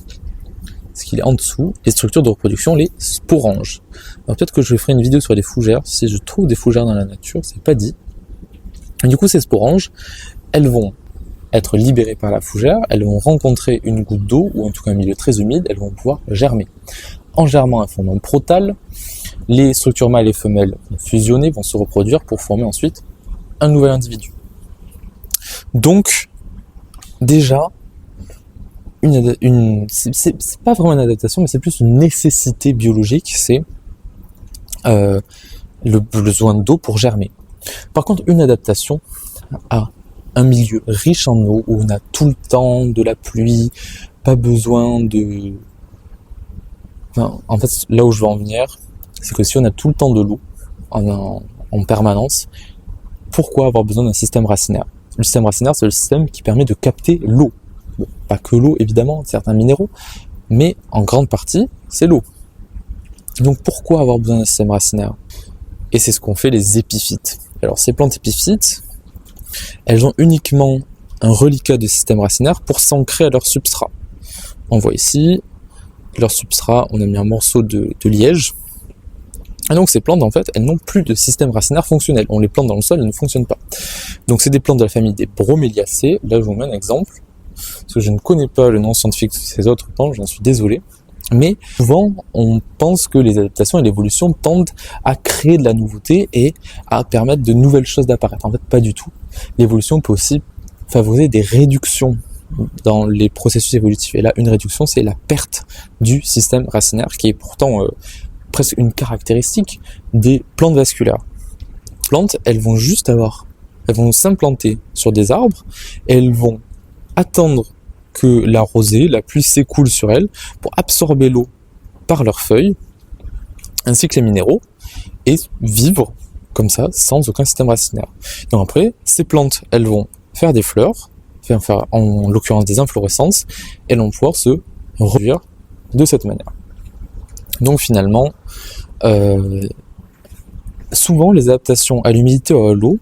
ce qu'il est en dessous, les structures de reproduction, les sporanges. Alors peut-être que je ferai une vidéo sur les fougères, si je trouve des fougères dans la nature, c'est pas dit. Et du coup, ces sporanges, elles vont être libérées par la fougère, elles vont rencontrer une goutte d'eau, ou en tout cas un milieu très humide, elles vont pouvoir germer. En germant un fondement protal, les structures mâles et femelles vont fusionner, vont se reproduire pour former ensuite un nouvel individu. Donc, déjà, c'est pas vraiment une adaptation, mais c'est plus une nécessité biologique, c'est le besoin d'eau pour germer. Par contre, une adaptation à un milieu riche en eau, où on a tout le temps de la pluie, pas besoin de... Enfin, en fait, là où je veux en venir, c'est que si on a tout le temps de l'eau en permanence, pourquoi avoir besoin d'un système racinaire? Le système racinaire, c'est le système qui permet de capter l'eau. Bon, pas que l'eau, évidemment, certains minéraux, mais en grande partie, c'est l'eau. Donc pourquoi avoir besoin d'un système racinaire? Et c'est ce qu'ont fait les épiphytes. Alors ces plantes épiphytes, elles ont uniquement un reliquat de système racinaire pour s'ancrer à leur substrat. On voit ici, leur substrat, on a mis un morceau de liège. Et donc ces plantes, en fait, elles n'ont plus de système racinaire fonctionnel. On les plante dans le sol, elles ne fonctionnent pas. Donc c'est des plantes de la famille des Broméliaceae. Là, je vous mets un exemple, parce que je ne connais pas le nom scientifique de ces autres plantes, j'en suis désolé. Mais souvent, on pense que les adaptations et l'évolution tendent à créer de la nouveauté et à permettre de nouvelles choses d'apparaître. En fait, pas du tout. L'évolution peut aussi favoriser des réductions dans les processus évolutifs. Et là, une réduction, c'est la perte du système racinaire, qui est pourtant presque une caractéristique des plantes vasculaires. Les plantes, elles vont s'implanter sur des arbres, et elles vont attendre que la rosée, la pluie s'écoule sur elles pour absorber l'eau par leurs feuilles, ainsi que les minéraux, et vivre comme ça, sans aucun système racinaire. Donc après, ces plantes, elles vont faire des fleurs, faire en l'occurrence des inflorescences, et elles vont pouvoir se reproduire de cette manière. Donc finalement, souvent les adaptations à l'humidité ou à l'eau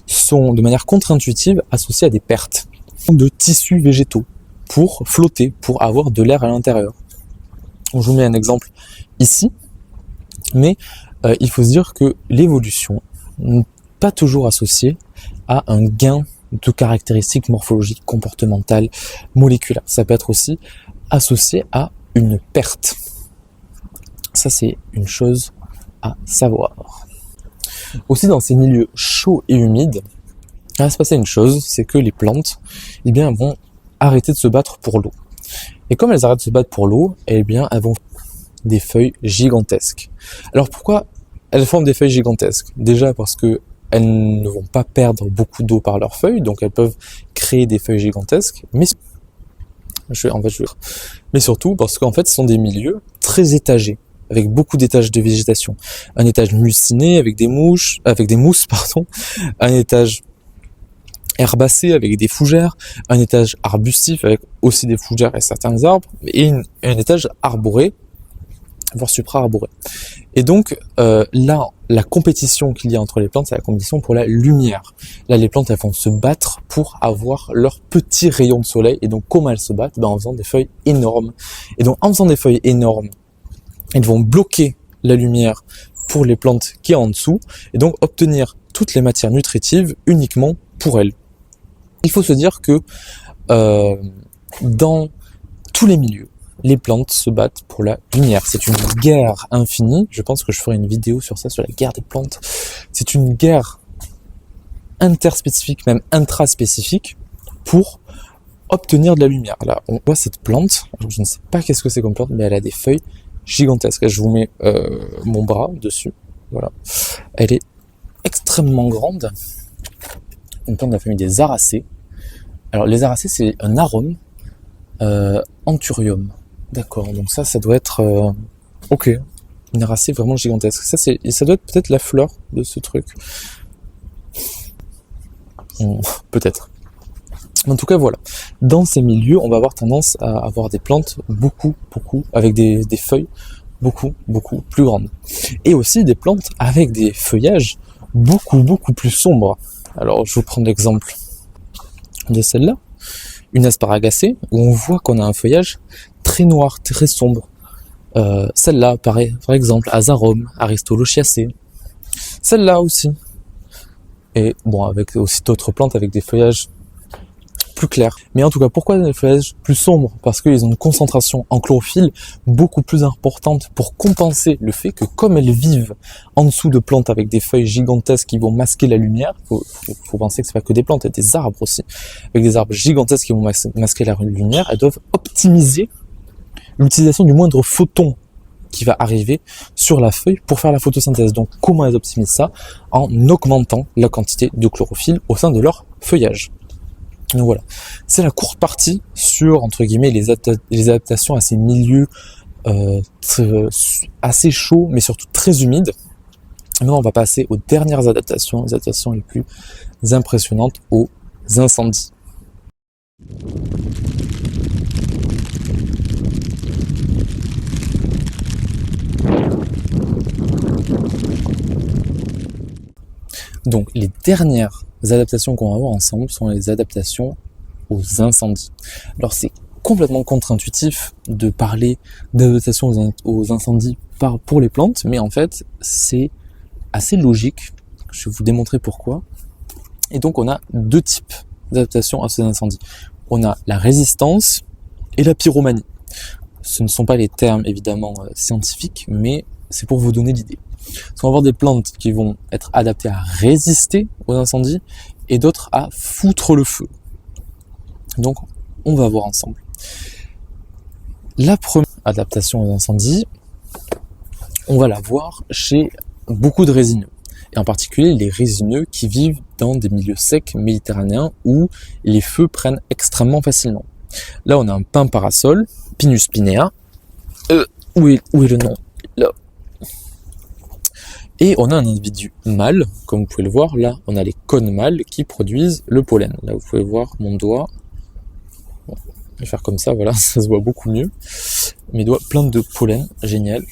sont de manière contre-intuitive associées à des pertes de tissus végétaux pour flotter, pour avoir de l'air à l'intérieur. Je vous mets un exemple ici, mais il faut se dire que l'évolution n'est pas toujours associée à un gain de caractéristiques morphologiques, comportementales, moléculaires. Ça peut être aussi associé à une perte. Ça, c'est une chose à savoir. Aussi, dans ces milieux chauds et humides, il va se passer une chose, c'est que les plantes, eh bien, vont arrêter de se battre pour l'eau. Et comme elles arrêtent de se battre pour l'eau, eh bien, elles vont faire des feuilles gigantesques. Alors pourquoi elles forment des feuilles gigantesques? Déjà parce que elles ne vont pas perdre beaucoup d'eau par leurs feuilles, donc elles peuvent créer des feuilles gigantesques, mais surtout parce qu'en fait, ce sont des milieux très étagés, avec beaucoup d'étages de végétation. Un étage muciné avec des mousses, un étage herbacé avec des fougères, un étage arbustif avec aussi des fougères et certains arbres, et un étage arboré, voire supra-arboré. Et donc là, la compétition qu'il y a entre les plantes, c'est la compétition pour la lumière. Là, les plantes, elles vont se battre pour avoir leur petit rayon de soleil. Et donc, comment elles se battent? En faisant des feuilles énormes. Et donc, en faisant des feuilles énormes, elles vont bloquer la lumière pour les plantes qui est en dessous, et donc obtenir toutes les matières nutritives uniquement pour elles. Il faut se dire que dans tous les milieux, les plantes se battent pour la lumière. C'est une guerre infinie. Je pense que je ferai une vidéo sur ça, sur la guerre des plantes. C'est une guerre interspécifique, même intraspécifique, pour obtenir de la lumière. Là, on voit cette plante. Alors, je ne sais pas qu'est-ce que c'est comme plante, mais elle a des feuilles gigantesques. Je vous mets mon bras dessus. Voilà. Elle est extrêmement grande. Une plante de la famille des Aracées. Alors, les Aracées, c'est un arôme Anthurium. D'accord, donc ça doit être... ok, une Aracée vraiment gigantesque. Ça doit être peut-être la fleur de ce truc. Peut-être. En tout cas, voilà. Dans ces milieux, on va avoir tendance à avoir des plantes beaucoup, avec des feuilles beaucoup plus grandes. Et aussi des plantes avec des feuillages beaucoup plus sombres. Alors, je vous prends l'exemple de celle-là, une Asparagacée, où on voit qu'on a un feuillage très noir, très sombre. Celle-là, par exemple, Azarum, Aristolochiacée. Celle-là aussi. Et bon, avec aussi d'autres plantes avec des feuillages plus clairs. Mais en tout cas, pourquoi des feuillages plus sombres? Parce qu'ils ont une concentration en chlorophylle beaucoup plus importante pour compenser le fait que comme elles vivent en dessous de plantes avec des feuilles gigantesques qui vont masquer la lumière, faut penser que c'est pas que des plantes, il y a des arbres aussi, avec des arbres gigantesques qui vont masquer la lumière, elles doivent optimiser l'utilisation du moindre photon qui va arriver sur la feuille pour faire la photosynthèse. Donc comment elles optimisent ça? En augmentant la quantité de chlorophylle au sein de leur feuillage. Donc voilà, c'est la courte partie sur, entre guillemets, les adaptations à ces milieux assez chauds, mais surtout très humides. Maintenant, on va passer aux dernières adaptations, les adaptations les plus impressionnantes aux incendies. Donc, les dernières adaptations qu'on va voir ensemble sont les adaptations aux incendies. Alors, c'est complètement contre-intuitif de parler d'adaptation aux incendies pour les plantes, mais en fait, c'est assez logique. Je vais vous démontrer pourquoi. Et donc, on a deux types d'adaptation à ces incendies. On a la résistance et la pyromanie. Ce ne sont pas les termes, évidemment, scientifiques, mais c'est pour vous donner l'idée. On va avoir des plantes qui vont être adaptées à résister aux incendies et d'autres à foutre le feu. Donc, on va voir ensemble. La première adaptation aux incendies, on va la voir chez beaucoup de résineux. Et en particulier les résineux qui vivent dans des milieux secs méditerranéens où les feux prennent extrêmement facilement. Là, on a un pin parasol, Pinus pinea. Où est le nom ? Là. Et on a un individu mâle, comme vous pouvez le voir, là on a les cônes mâles qui produisent le pollen. Là vous pouvez voir mon doigt, bon, je vais faire comme ça, voilà, ça se voit beaucoup mieux. Mes doigts pleins de pollen, génial.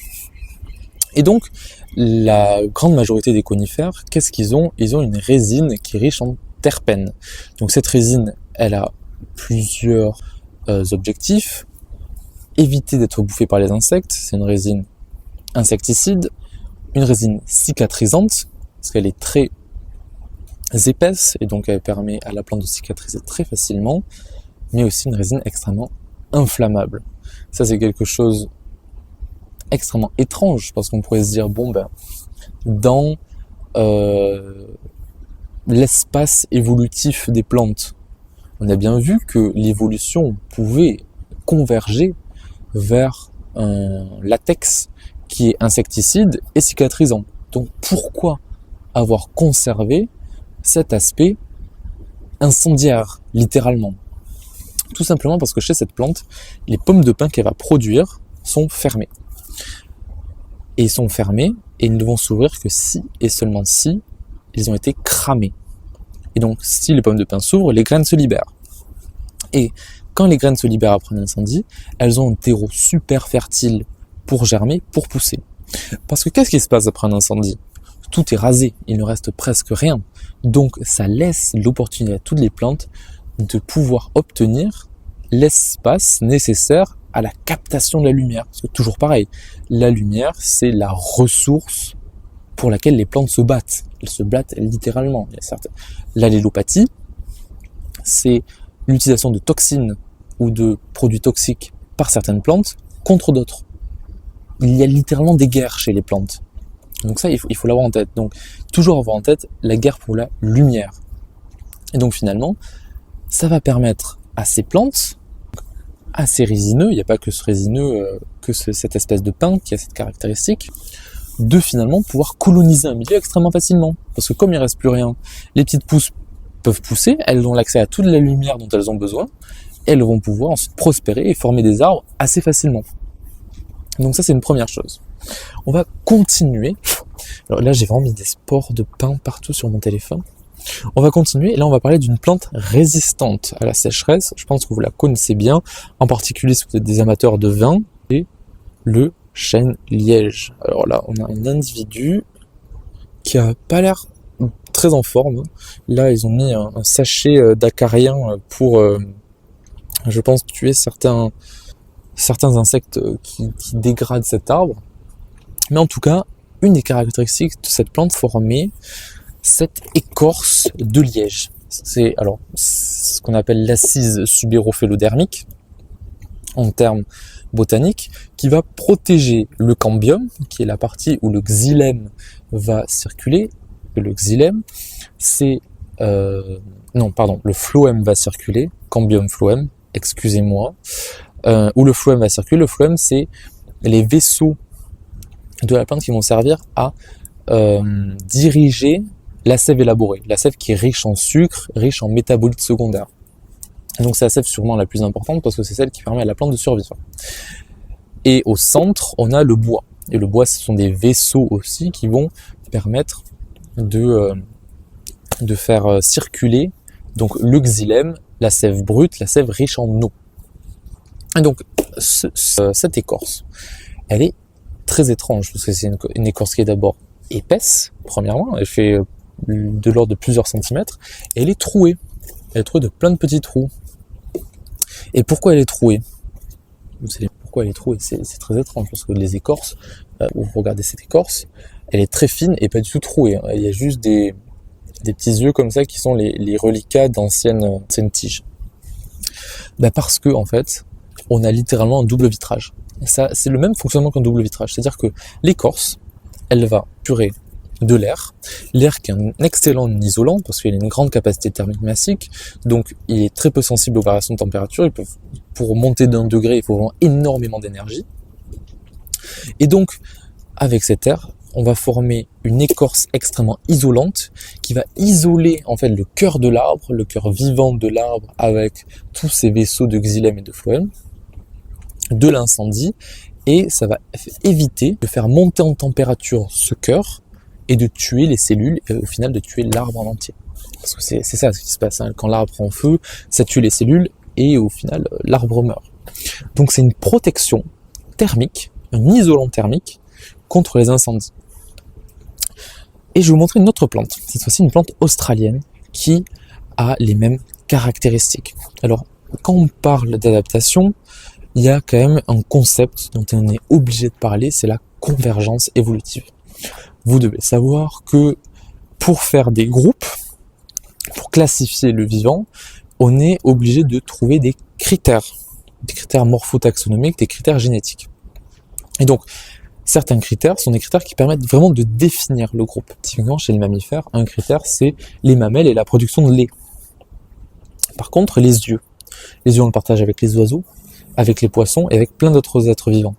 Et donc la grande majorité des conifères, qu'est-ce qu'ils ont ? Ils ont une résine qui est riche en terpènes. Donc cette résine, elle a plusieurs objectifs. Éviter d'être bouffé par les insectes, c'est une résine insecticide. Une résine cicatrisante, parce qu'elle est très épaisse, et donc elle permet à la plante de cicatriser très facilement, mais aussi une résine extrêmement inflammable. Ça, c'est quelque chose extrêmement étrange, parce qu'on pourrait se dire, bon ben, dans l'espace évolutif des plantes, on a bien vu que l'évolution pouvait converger vers un latex qui est insecticide et cicatrisant. Donc pourquoi avoir conservé cet aspect incendiaire, littéralement ? Tout simplement parce que chez cette plante, les pommes de pin qu'elle va produire sont fermées. Et ils sont fermés et ils ne vont s'ouvrir que si et seulement si ils ont été cramés. Et donc si les pommes de pin s'ouvrent, les graines se libèrent. Et quand les graines se libèrent après un incendie, elles ont un terreau super fertile pour germer, pour pousser. Parce que qu'est-ce qui se passe après un incendie ? Tout est rasé, il ne reste presque rien. Donc ça laisse l'opportunité à toutes les plantes de pouvoir obtenir l'espace nécessaire à la captation de la lumière. Parce que toujours pareil, la lumière, c'est la ressource pour laquelle les plantes se battent. Elles se battent littéralement. L'allélopathie, c'est l'utilisation de toxines ou de produits toxiques par certaines plantes contre d'autres. Il y a littéralement des guerres chez les plantes. Donc ça, il faut l'avoir en tête. Donc, toujours avoir en tête la guerre pour la lumière. Et donc finalement, ça va permettre à ces plantes, à ces résineux, il n'y a pas que ce résineux, cette espèce de pin qui a cette caractéristique, de finalement pouvoir coloniser un milieu extrêmement facilement. Parce que comme il ne reste plus rien, les petites pousses peuvent pousser, elles ont l'accès à toute la lumière dont elles ont besoin, et elles vont pouvoir ensuite prospérer et former des arbres assez facilement. Donc ça, c'est une première chose. On va continuer. Alors là, j'ai vraiment mis des spores de pin partout sur mon téléphone. On va continuer et là, on va parler d'une plante résistante à la sécheresse. Je pense que vous la connaissez bien, en particulier si vous êtes des amateurs de vin, et le chêne liège. Alors là, on a un individu qui a pas l'air très en forme. Là, ils ont mis un sachet d'acarien pour, je pense, tuer certains insectes qui dégradent cet arbre. Mais en tout cas, une des caractéristiques de cette plante formée, cette écorce de liège. C'est alors ce qu'on appelle l'assise subérophélodermique en termes botaniques, qui va protéger le cambium, qui est la partie où le xylème va circuler. Le xylème, c'est le phloème va circuler, cambium phloème, excusez-moi. Où le phloème va circuler. Le phloème, c'est les vaisseaux de la plante qui vont servir à diriger la sève élaborée, la sève qui est riche en sucre, riche en métabolites secondaires. Donc c'est la sève sûrement la plus importante parce que c'est celle qui permet à la plante de survivre. Et au centre, on a le bois. Et le bois, ce sont des vaisseaux aussi qui vont permettre de faire circuler donc le xylème, la sève brute, la sève riche en eau. Et donc cette écorce, elle est très étrange parce que c'est une écorce qui est d'abord épaisse, premièrement, elle fait de l'ordre de plusieurs centimètres, et elle est trouée. Elle est trouée de plein de petits trous. Et pourquoi elle est trouée ? Vous savez pourquoi elle est trouée ? C'est très étrange parce que les écorces, vous regardez cette écorce, elle est très fine et pas du tout trouée. Il y a juste des petits yeux comme ça qui sont les reliquats d'anciennes tiges. Parce que en fait, on a littéralement un double vitrage. Ça, c'est le même fonctionnement qu'un double vitrage, c'est-à-dire que l'écorce, elle va purer de l'air qui est un excellent isolant parce qu'il a une grande capacité thermique massique, donc il est très peu sensible aux variations de température. Pour monter d'1 degré, il faut vraiment énormément d'énergie. Et donc, avec cet air, on va former une écorce extrêmement isolante qui va isoler en fait le cœur de l'arbre, le cœur vivant de l'arbre avec tous ces vaisseaux de xylème et de phloème, de l'incendie, et ça va éviter de faire monter en température ce cœur et de tuer les cellules et au final de tuer l'arbre en entier. Parce que c'est ça ce qui se passe, hein. Quand l'arbre prend feu, ça tue les cellules et au final l'arbre meurt. Donc c'est une protection thermique, un isolant thermique contre les incendies. Et je vais vous montrer une autre plante, cette fois-ci une plante australienne qui a les mêmes caractéristiques. Alors quand on parle d'adaptation, il y a quand même un concept dont on est obligé de parler, c'est la convergence évolutive. Vous devez savoir que pour faire des groupes, pour classifier le vivant, on est obligé de trouver des critères morphotaxonomiques, des critères génétiques. Et donc, certains critères sont des critères qui permettent vraiment de définir le groupe. Typiquement, chez les mammifères, un critère, c'est les mamelles et la production de lait. Par contre, les yeux, on le partage avec les oiseaux, avec les poissons et avec plein d'autres êtres vivants.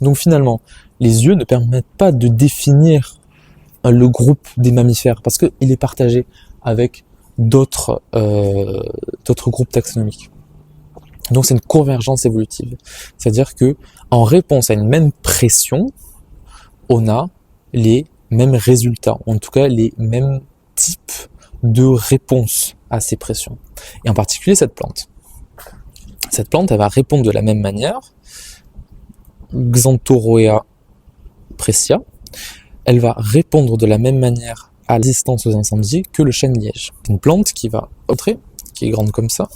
Donc finalement, les yeux ne permettent pas de définir le groupe des mammifères parce qu'il est partagé avec d'autres groupes taxonomiques. Donc c'est une convergence évolutive. C'est-à-dire que en réponse à une même pression, on a les mêmes résultats, en tout cas les mêmes types de réponses à ces pressions. Et en particulier cette plante. Cette plante, elle va répondre de la même manière, Xanthorrhoea praecia, elle va répondre de la même manière à la résistance aux incendies que le chêne-liège. Une plante qui va entrer, qui est grande comme ça,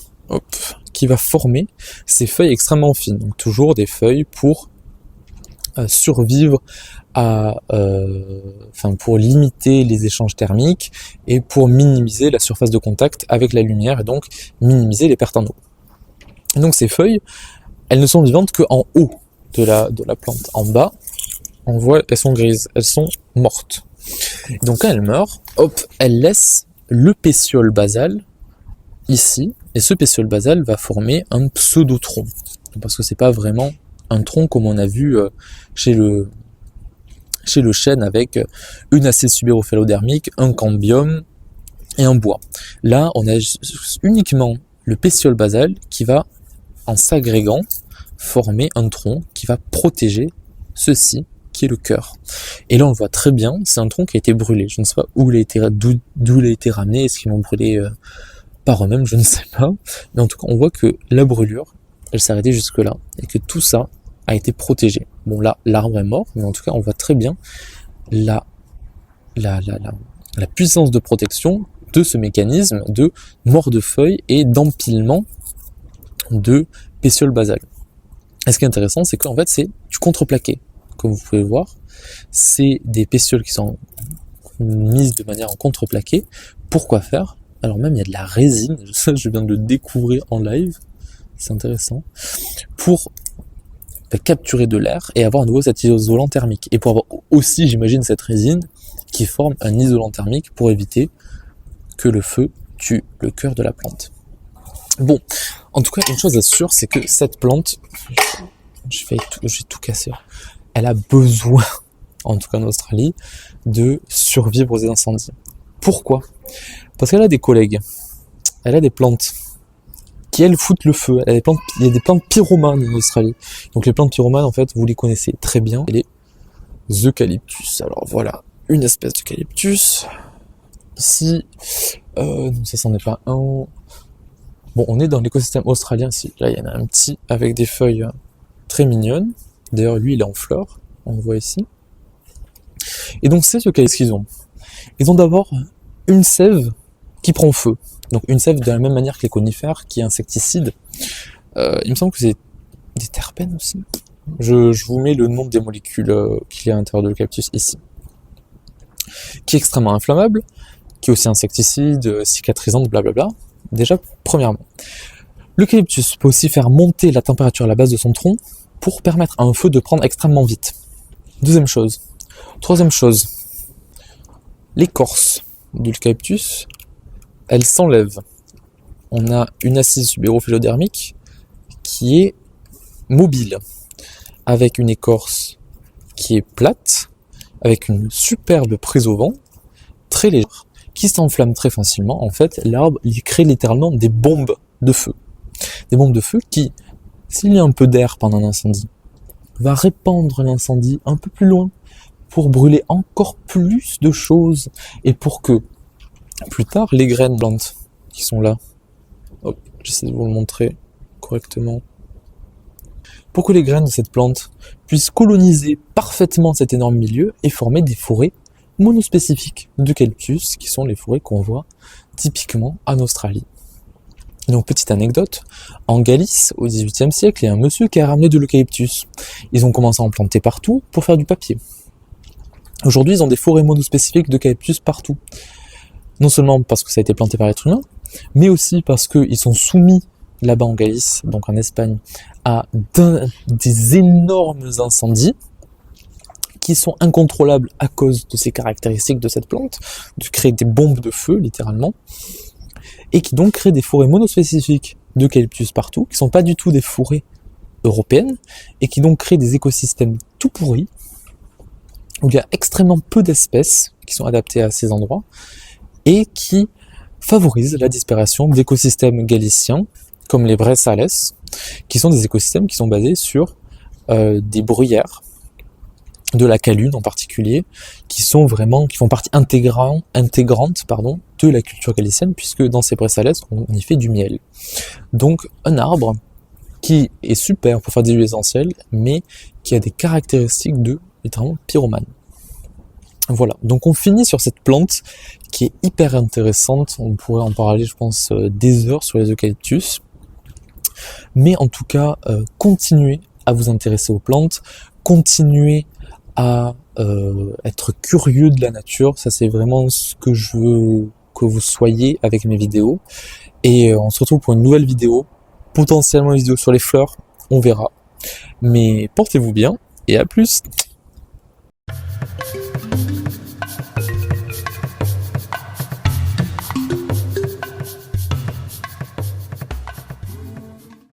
qui va former ses feuilles extrêmement fines. Donc toujours des feuilles pour survivre pour limiter les échanges thermiques et pour minimiser la surface de contact avec la lumière et donc minimiser les pertes en eau. Et donc ces feuilles, elles ne sont vivantes qu'en haut de la plante. En bas, on voit elles sont grises, elles sont mortes. Et donc quand elles meurent, elles laissent le pétiole basal ici, et ce pétiole basal va former un pseudotronc, parce que c'est pas vraiment un tronc comme on a vu chez le chêne avec une assise subérophallodermique, un cambium et un bois. Là, on a uniquement le pétiole basal qui va, en s'agrégant, former un tronc qui va protéger ceci, qui est le cœur. Et là, on le voit très bien, c'est un tronc qui a été brûlé. Je ne sais pas d'où il a été ramené, est-ce qu'ils l'ont brûlé par eux-mêmes, je ne sais pas. Mais en tout cas, on voit que la brûlure, elle s'est arrêtée jusque-là, et que tout ça a été protégé. Bon, là, l'arbre est mort, mais en tout cas, on voit très bien la puissance de protection de ce mécanisme de mort de feuilles et d'empilement de pétiole basal. Et ce qui est intéressant, c'est qu'en fait, c'est du contreplaqué. Comme vous pouvez le voir, c'est des pétioles qui sont mises de manière en contreplaqué. Pourquoi faire ? Alors même, il y a de la résine, ça je viens de le découvrir en live, c'est intéressant, pour capturer de l'air et avoir à nouveau cet isolant thermique. Et pour avoir aussi, j'imagine, cette résine qui forme un isolant thermique pour éviter que le feu tue le cœur de la plante. Bon, en tout cas, une chose est sûre, c'est que cette plante, j'ai tout cassé, elle a besoin en tout cas en Australie, de survivre aux incendies. Pourquoi? Parce qu'elle a des collègues, elle a des plantes qui elles foutent le feu. Il y a des plantes pyromanes en Australie. Donc les plantes pyromanes, en fait, vous les connaissez très bien, les eucalyptus. Alors voilà, une espèce d'eucalyptus. Ici, non, ça c'en est pas un. Bon, on est dans l'écosystème australien ici. Là, il y en a un petit avec des feuilles très mignonnes. D'ailleurs, lui, il est en fleurs. On le voit ici. Et donc, c'est ce qu'ils ont. Ils ont d'abord une sève qui prend feu. Donc, une sève de la même manière que les conifères, qui est insecticide. Il me semble que c'est des terpènes aussi. Je vous mets le nom des molécules qu'il y a à l'intérieur de l'eucalyptus ici. Qui est extrêmement inflammable, qui est aussi insecticide, cicatrisante, blablabla. Déjà, premièrement. L'eucalyptus peut aussi faire monter la température à la base de son tronc pour permettre à un feu de prendre extrêmement vite. Deuxième chose. Troisième chose. L'écorce de l'eucalyptus, elle s'enlève. On a une assise subérophylodermique qui est mobile, avec une écorce qui est plate, avec une superbe prise au vent, très légère, qui s'enflamme très facilement. En fait, l'arbre, il crée littéralement des bombes de feu. Des bombes de feu qui, s'il y a un peu d'air pendant un incendie, va répandre l'incendie un peu plus loin pour brûler encore plus de choses et pour que, plus tard, les graines plantes qui sont là, hop, j'essaie de vous le montrer correctement, pour que les graines de cette plante puissent coloniser parfaitement cet énorme milieu et former des forêts monospécifiques d'eucalyptus, qui sont les forêts qu'on voit typiquement en Australie. Donc, petite anecdote, en Galice, au XVIIIe siècle, il y a un monsieur qui a ramené de l'eucalyptus. Ils ont commencé à en planter partout pour faire du papier. Aujourd'hui, ils ont des forêts monospécifiques d'eucalyptus partout. Non seulement parce que ça a été planté par l'être humain, mais aussi parce qu'ils sont soumis là-bas en Galice, donc en Espagne, à des énormes incendies qui sont incontrôlables à cause de ces caractéristiques de cette plante, de créer des bombes de feu, littéralement, et qui donc créent des forêts monospécifiques d'eucalyptus partout, qui ne sont pas du tout des forêts européennes, et qui donc créent des écosystèmes tout pourris, où il y a extrêmement peu d'espèces qui sont adaptées à ces endroits, et qui favorisent la disparition d'écosystèmes galiciens, comme les bressales, qui sont des écosystèmes qui sont basés sur des bruyères, de la calune en particulier, qui font partie intégrante de la culture galicienne, puisque dans ces bressales, on y fait du miel. Donc un arbre qui est super pour faire des huiles essentielles, mais qui a des caractéristiques de, littéralement, pyromane. Voilà, donc on finit sur cette plante qui est hyper intéressante, on pourrait en parler je pense des heures sur les eucalyptus, mais en tout cas, continuez à vous intéresser aux plantes, continuez à être curieux de la nature, ça c'est vraiment ce que je veux que vous soyez avec mes vidéos, et on se retrouve pour une nouvelle vidéo, potentiellement une vidéo sur les fleurs, on verra, mais portez-vous bien, et à plus.